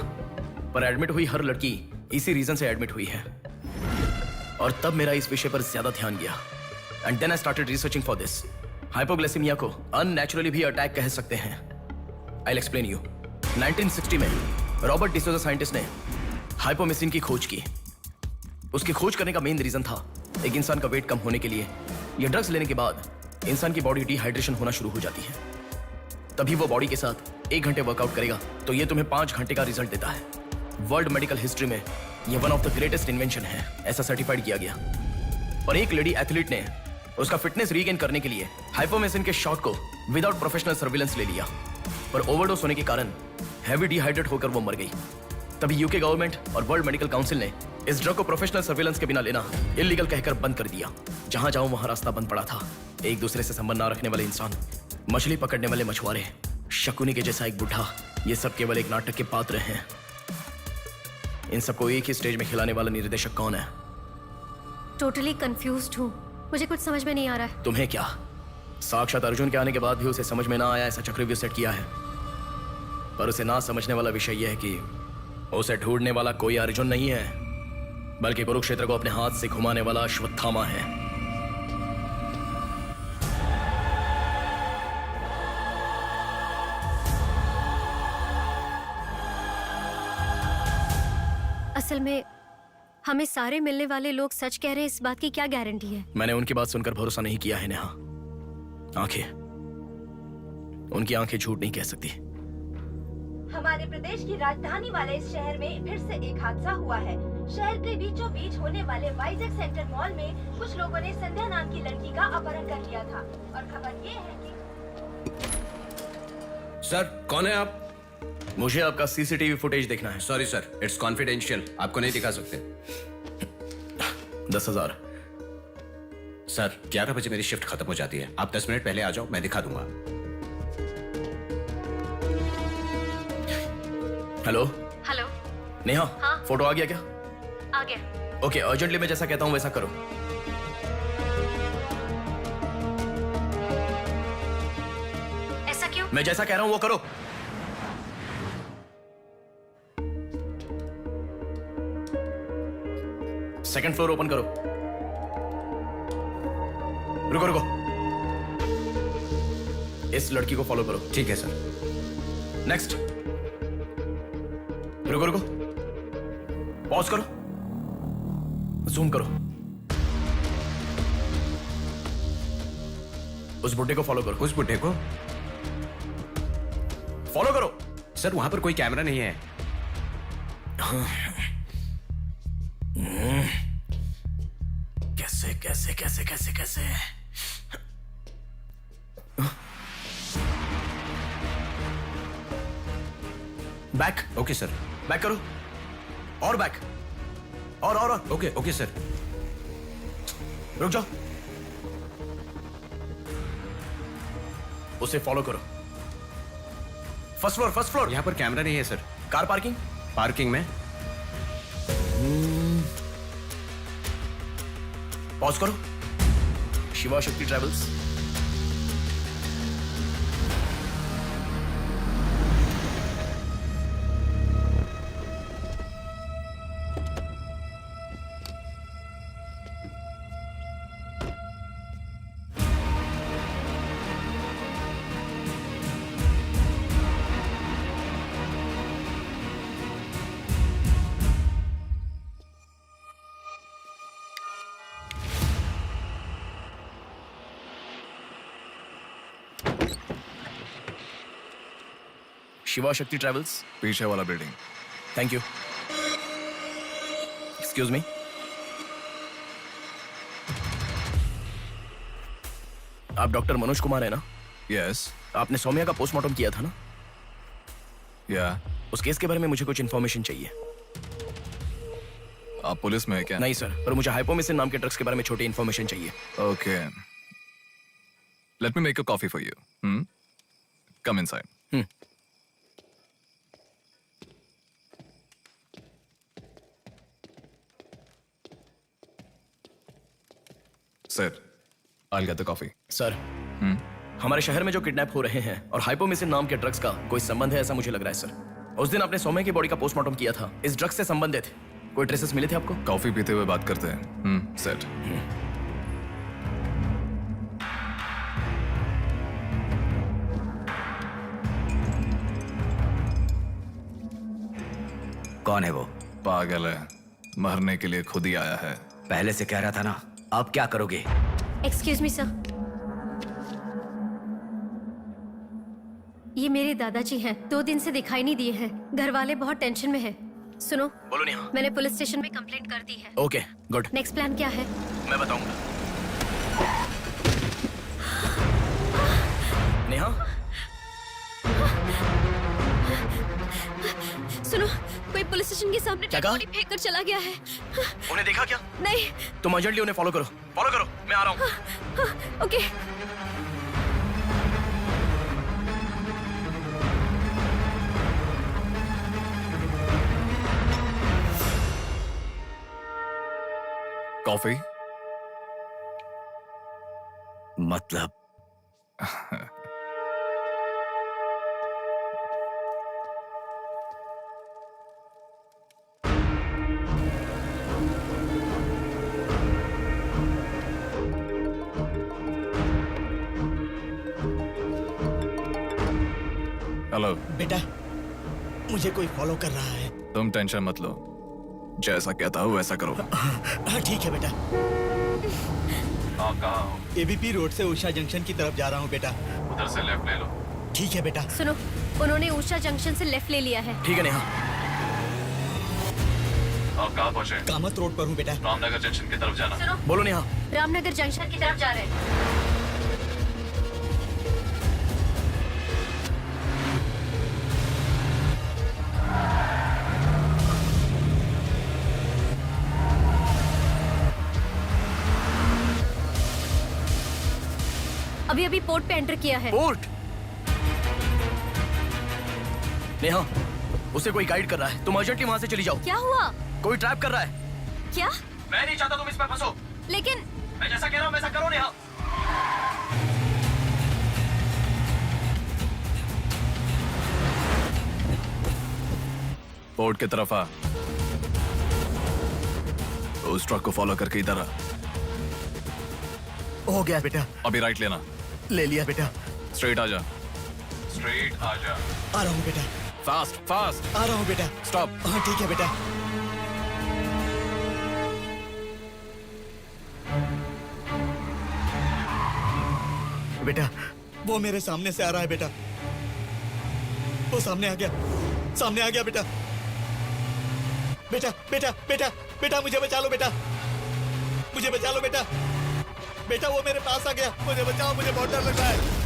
पर एडमिट हुई हर लड़की इसी रीजन से एडमिट हुई है। और तब मेरा इस विषय पर ज्यादा ध्यान गया। And then I started researching for this. Hypoglycaemia को अननेचुरली भी अटैक कह सकते हैं। I'll explain you. 1960 में रॉबर्ट डिसोजा साइंटिस्ट ने हाइपोमेसिन की खोज की। उसकी खोज करने का मेन रीजन था एक इंसान का वेट कम होने के लिए ये ड्रग्स लेने के बाद इंसान की बॉडी डिहाइड्रेशन होना शुरू हो जाती है। तभी वो बॉडी के साथ 1 घंटे वर्कआउट करेगा तो ये तुम्हें 5 घंटे का रिजल्ट देता है। वर्ल्ड मेडिकल हिस्ट्री में ये one of the greatest invention है, ऐसा सर्टिफाइड किया गया। और एक लेडी एथलीट ने उसका फिटनेस रीगेन करने के लिए हाइपोमेसिन के शॉट को विदाउट प्रोफेशनल सर्विलेंस ले लिया, पर ओवरडोज होने के कारण हैवी डिहाइड्रेट होकर वो मर गई। तभी यूके गवर्नमेंट और वर्ल्ड मेडिकल काउंसिल ने इस ड्रग को प्रोफेशनल सर्विलेंस के बिना लेना इलीगल कहकर बंद कर दिया। जहां जाओ वहां रास्ता बंद पड़ा था। एक दूसरे से संबंध ना रखने वाले इंसान, मछली पकड़ने वाले मछुआरे, शकुनी के जैसा एक बुढ़ा, ये सब केवल एक नाटक के पात्र हैं। इन सबको एक ही स्टेज में खिलाने वाला निर्देशक कौन है? टोटली कंफ्यूज्ड हूँ, मुझे कुछ समझ में नहीं आ रहा है। तुम्हें क्या? साक्षात अर्जुन के आने के बाद भी उसे समझ में ना आया ऐसा चक्रव्यूह सेट किया है। पर उसे ना समझने वाला विषय यह है कि उसे ढूंढने वाला कोई अर्जुन नहीं है, बल्कि कुरुक्षेत्र को अपने हाथ से घुमाने वाला अश्वत्थामा है। असल में हमें सारे मिलने वाले लोग सच कह रहे हैं, इस बात की क्या गारंटी है? मैंने उनकी बात सुनकर भरोसा नहीं किया है नेहा। आंखें, उनकी आंखें झूठ नहीं कह सकती। हमारे प्रदेश की राजधानी वाले इस शहर में फिर से एक हादसा हुआ है। शहर के बीचों बीच होने वाले वाइजैक सेंटर मॉल में कुछ लोगों ने संध्या नाम की लड़की का अपहरण कर लिया था। और खबर ये है कि सर, कौन है आप? मुझे आपका सीसीटीवी फुटेज देखना है। सॉरी सर, इट्स कॉन्फिडेंशियल, आपको नहीं दिखा सकते। 10,000। सर, 11 बजे मेरी शिफ्ट खत्म हो जाती है, आप 10 मिनट पहले आ जाओ, मैं दिखा दूंगा। हेलो हेलो नेहा, हाँ? फोटो आ गया क्या? आ गया। ओके, अर्जेंटली मैं जैसा कहता हूँ वैसा करो। ऐसा क्यों? मैं जैसा कह रहा हूँ वो करो। सेकंड फ्लोर ओपन करो। रुको रुको, इस लड़की को फॉलो करो। ठीक है सर। नेक्स्ट। रुको रुको, पॉज करो, जूम करो। उस बुड्ढे को फॉलो करो। उस बुड्ढे को फॉलो करो। सर वहां पर कोई कैमरा नहीं है। कैसे कैसे कैसे कैसे कैसे? बैक। Okay sir. बैक करो, और बैक, और ओके ओके सर। रुक जाओ, उसे फॉलो करो। First floor, first floor. यहाँ पर कैमरा नहीं है सर। Car parking. पार्किंग में। पॉज करो। शिवा शक्ति ट्रैवल्स। शिवा शक्ति ट्रैवल्स। पीछे वाला building. Thank you. Excuse me. आप डॉक्टर मनोज कुमार है ना? यस। आपने सौम्या का पोस्टमार्टम किया था ना? या। उस केस के बारे में मुझे कुछ इन्फॉर्मेशन चाहिए। आप पुलिस में है क्या? नहीं सर, पर मुझे हाइपोमिसिन नाम के ड्रग्स के बारे में छोटी इन्फॉर्मेशन चाहिए। Okay, let me make a coffee for you. Come inside. Sir, I'll get the coffee. Sir, हमारे शहर में जो किडनैप हो रहे हैं और हाइपोमिसिन नाम के ड्रग्स का कोई संबंध है ऐसा मुझे लग रहा है सर। उस दिन आपने सौम्या की बॉडी का पोस्टमार्टम किया था, इस ड्रग्स से संबंधित कोई ट्रेसेस मिले थे आपको? कॉफी पीते हुए बात करते हैं। सेट। कौन है वो? पागल है, मरने के लिए खुद ही आया है। पहले से कह रहा था ना। आप क्या करोगे? एक्सक्यूज मी सर, ये मेरे दादाजी हैं। 2 दिन से दिखाई नहीं दिए हैं। घर वाले बहुत टेंशन में हैं। सुनो। बोलो नेहा। मैंने पुलिस स्टेशन में कंप्लेंट कर दी है। Okay, good. नेक्स्ट प्लान क्या है? मैं बताऊंगा। नेहा, सुनो, कोई पुलिस स्टेशन के सामने क्या कहा? बॉडी फेंक कर चला गया है। उन्हें देखा क्या? नहीं। तुम अर्जेंटली उन्हें फॉलो करो। फॉलो करो, मैं आ रहा हूँ। ओके। कॉफी? मतलब हेलो बेटा, मुझे कोई फॉलो कर रहा है। तुम टेंशन मत लो, जैसा कहता हूँ वैसा करो। हाँ ठीक है बेटा। आप कहाँ हो? एबीपी रोड से उषा जंक्शन की तरफ जा रहा हूँ बेटा। उधर से लेफ्ट ले लो। ठीक है बेटा। सुनो, उन्होंने उषा जंक्शन से लेफ्ट ले लिया है। ठीक है नेहा। आप कहाँ पहुँचे? कामत रोड पर हूँ बेटा। रामनगर जंक्शन की तरफ जाना। सुनो। बोलो नेहा। रामनगर जंक्शन की तरफ जा रहे हैं। अभी अभी पोर्ट पे एंटर किया है। पोर्ट? नेहा, उसे कोई गाइड कर रहा है। तुम अर्जेंटली वहां से चली जाओ। क्या हुआ? कोई ट्रैप कर रहा है। क्या? मैं नहीं चाहता तुम इस पे फंसो। लेकिन मैं जैसा कह रहा हूँ वैसा करो नेहा। पोर्ट की तरफ आ। उस ट्रक को फॉलो करके इधर आ। हो गया बेटा। अभी राइट लेना। ले लिया बेटा। स्ट्रेट आ जा। स्ट्रेट आ जा। आ रहा हूँ बेटा। Fast fast. आ रहा हूँ बेटा। स्टॉप। हाँ ठीक है बेटा। बेटा वो मेरे सामने से आ रहा है बेटा। वो सामने आ गया। सामने आ गया बेटा। बेटा बेटा बेटा बेटा मुझे बचा लो बेटा। मुझे बचा लो बेटा। बेटा वो मेरे पास आ गया। मुझे बचाओ, मुझे बहुत डर लग रहा है।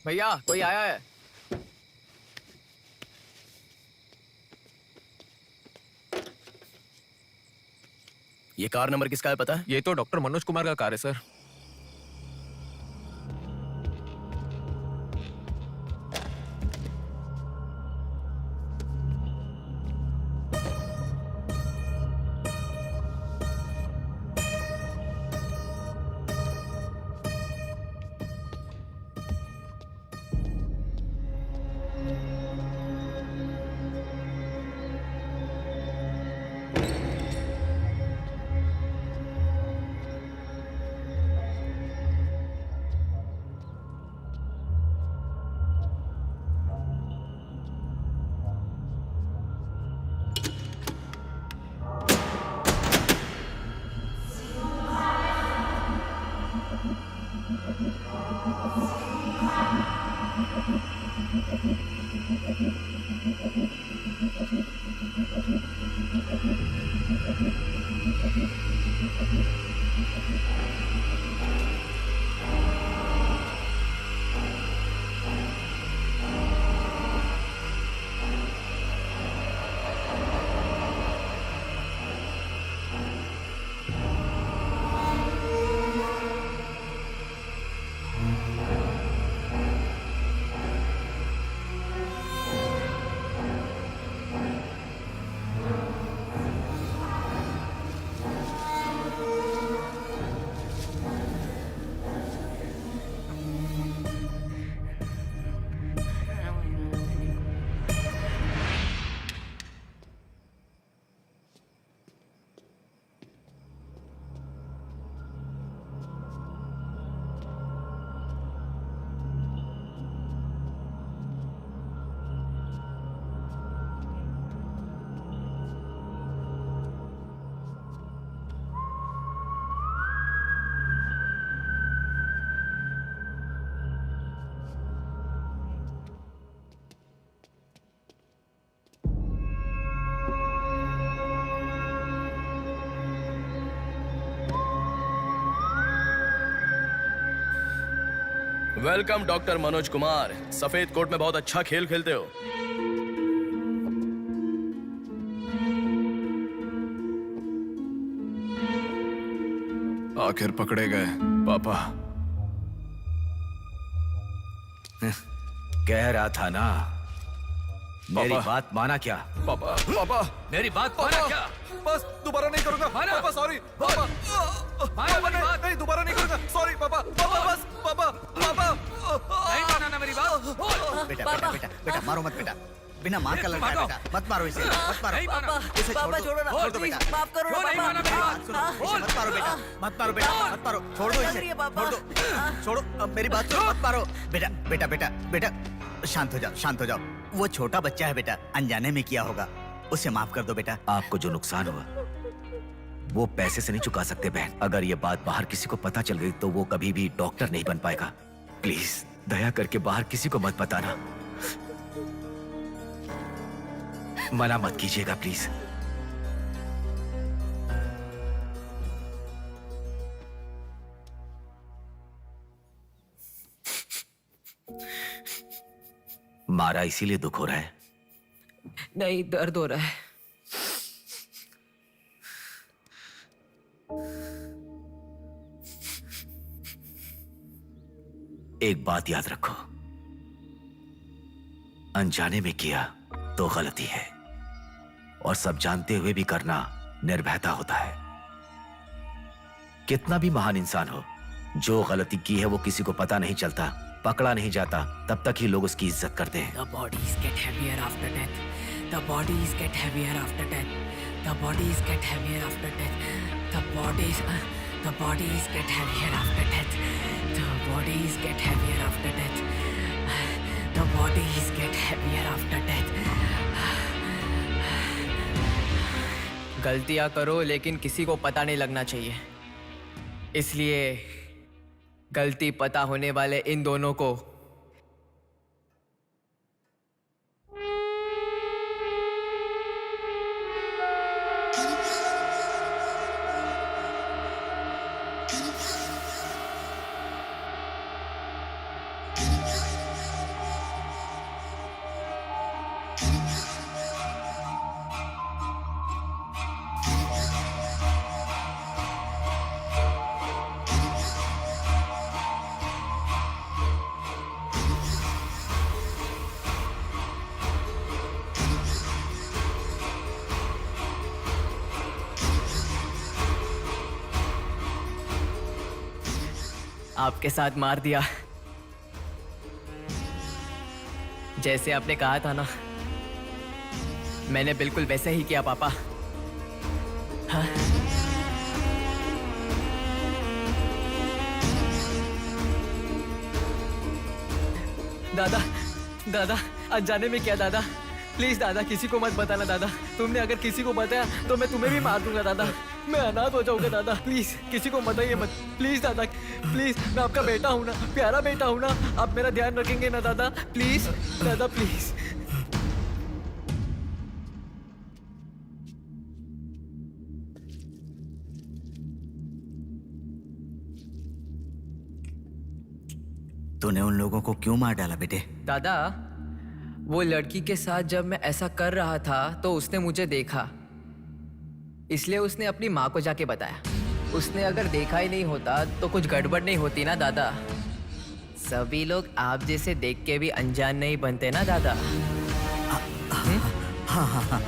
भैया कोई आया है। ये कार नंबर किसका है पता है? ये तो डॉक्टर मनोज कुमार का कार है sir. Welcome doctor Manoj Kumar. सफेद कोट में बहुत अच्छा खेल खेलते हो। आखिर पकड़े गए पापा। कह रहा था ना, मेरी बात माना क्या? पापा पापा मेरी बात माना क्या? बस दोबारा नहीं करूंगा। पापा सॉरी। पापा पापा नहीं दोबारा नहीं करूंगा। सॉरी पापा। पापा बस पापा पापा नहीं माना ना मेरी बात। बेटा बेटा बेटा बेटा मारो मत बेटा। बिना मार का लड़का है बेटा। मत मारो इसे। मत मारो। इसे छोड़ दो। छोड़ दो बेटा। माफ करो ना पापा। इसे मत मारो बेटा। मत मारो बेटा। मत मारो। छोड़ दो इसे। छोड़ दो। छोड़ो। अब मेरी बात सुनो। मत मारो बेटा। बेटा बेटा बेटा शांत हो जाओ। शांत हो जाओ। वो छोटा बच्चा है बेटा, अनजाने में किया होगा। उसे माफ कर दो बेटा। आपको जो नुकसान हुआ वो पैसे से नहीं चुका सकते बहन। अगर ये बात बाहर किसी को पता चल गई तो वो कभी भी डॉक्टर नहीं बन पाएगा। प्लीज दया करके बाहर किसी को मत बताना। मना मत कीजिएगा प्लीज। मारा इसीलिए दुख हो रहा है? नहीं, दर्द हो रहा है। एक बात याद रखो, अनजाने में किया तो गलती है, और सब जानते हुए भी करना निर्भयता होता है। कितना भी महान इंसान हो, जो गलती की है वो किसी को पता नहीं चलता, पकड़ा नहीं जाता, तब तक ही लोग उसकी इज्जत करते हैं। The bodies get heavier after death. The bodies get heavier after death. The bodies get heavier after death. The bodies get heavier after death. The bodies get heavier after death. The bodies get heavier after death. गलतियां करो लेकिन किसी को पता नहीं लगना चाहिए। इसलिए गलती पता होने वाले इन दोनों को आपके साथ मार दिया, जैसे आपने कहा था ना। मैंने बिल्कुल वैसे ही किया पापा। हाँ? दादा, दादा, अनजाने में किया दादा। प्लीज दादा, किसी को मत बताना दादा। तुमने अगर किसी को बताया तो मैं तुम्हें भी मार दूंगा दादा। मैं अनाथ हो जाऊंगा दादा। प्लीज किसी को बताइए मत। प्लीज दादा, प्लीज। मैं आपका बेटा हूं ना, प्यारा बेटा हूं ना। आप मेरा ध्यान रखेंगे ना दादा? प्लीज दादा, प्लीज। तूने उन लोगों को क्यों मार डाला बेटे? दादा, वो लड़की के साथ जब मैं ऐसा कर रहा था तो उसने मुझे देखा, इसलिए उसने अपनी माँ को जाके बताया। उसने अगर देखा ही नहीं होता तो कुछ गड़बड़ नहीं होती ना दादा। सभी लोग आप जैसे देख के भी अनजान नहीं बनते ना दादा। हाँ हाँ हाँ।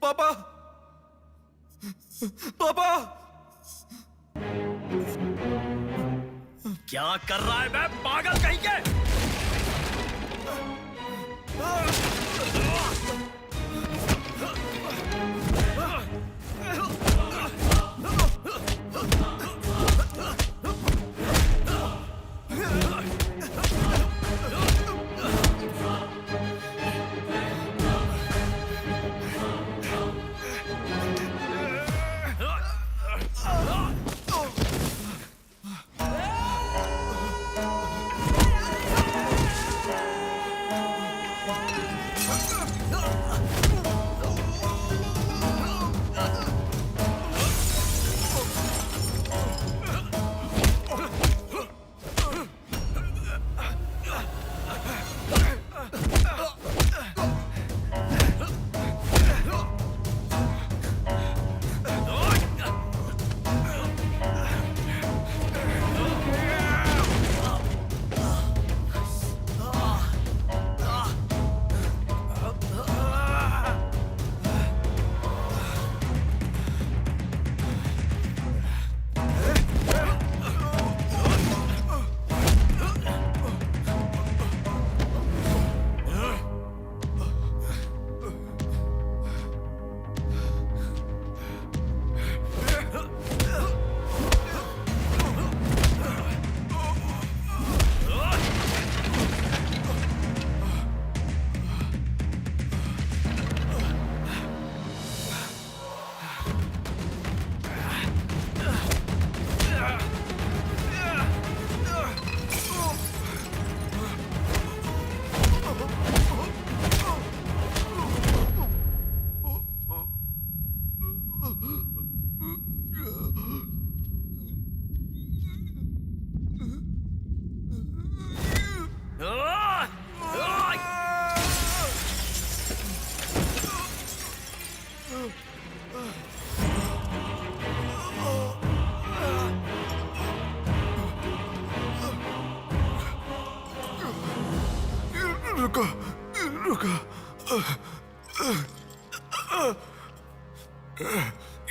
पापा, पापा, क्या कर रहा है बे पागल कहीं के?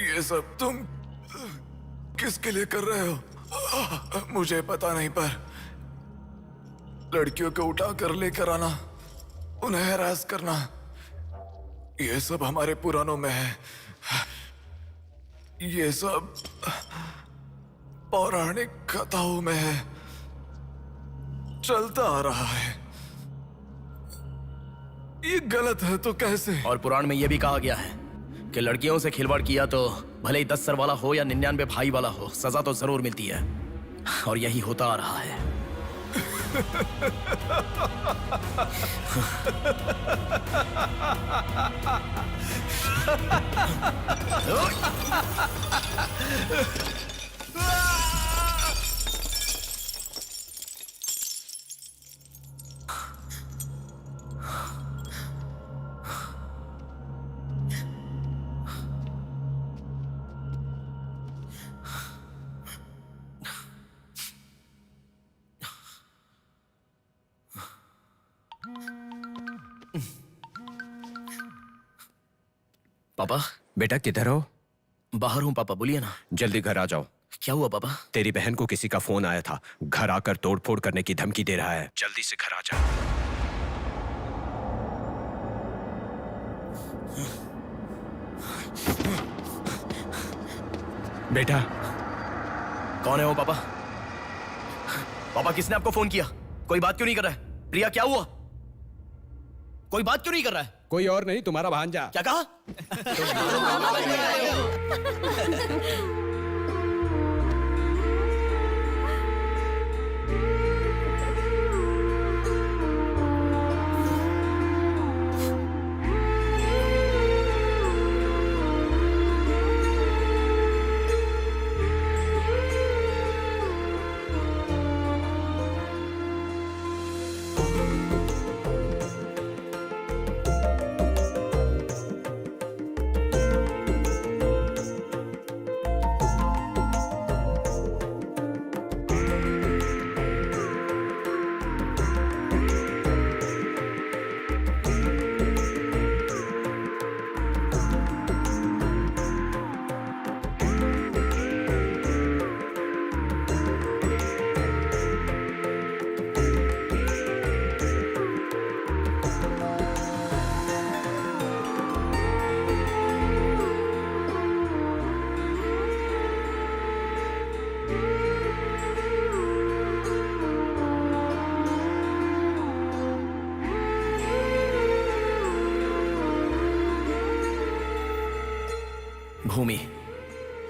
ये सब तुम किसके लिए कर रहे हो? मुझे पता नहीं, पर लड़कियों को उठा कर लेकर आना, उन्हें हैरास करना, ये सब हमारे पुराणों में है। ये सब पौराणिक कथाओं में है, चलता आ रहा है। ये गलत है तो कैसे? और पुराण में यह भी कहा गया है कि लड़कियों से खिलवाड़ किया तो भले ही 10 सर वाला हो या 99 भाई वाला हो, सजा तो जरूर मिलती है। और यही होता आ रहा है। पापा। बेटा किधर हो? बाहर हूँ पापा, बोलिए ना। जल्दी घर आ जाओ। क्या हुआ पापा? तेरी बहन को किसी का फोन आया था, घर आकर तोड़फोड़ करने की धमकी दे रहा है। जल्दी से घर आ जा। बेटा। कौन है वो पापा? पापा किसने आपको फोन किया? कोई बात क्यों नहीं कर रहा है? प्रिया क्या हुआ? कोई बात क्यों नहीं कर रहा है? कोई और नहीं, तुम्हारा भांजा। क्या कहा?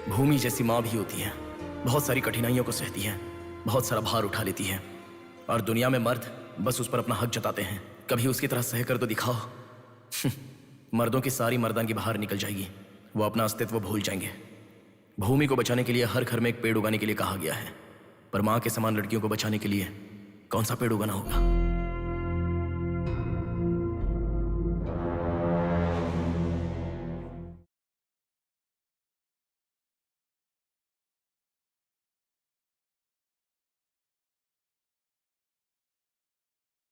भूमि जैसी माँ भी होती है, बहुत सारी कठिनाइयों को सहती है, बहुत सारा भार उठा लेती है। और दुनिया में मर्द बस उस पर अपना हक जताते हैं। कभी उसकी तरह सह कर तो दिखाओ। मर्दों की सारी मर्दानगी बाहर निकल जाएगी, वो अपना अस्तित्व भूल जाएंगे। भूमि को बचाने के लिए हर घर में एक पेड़ उगाने के लिए कहा गया है, पर माँ के समान लड़कियों को बचाने के लिए कौन सा पेड़ उगाना होगा?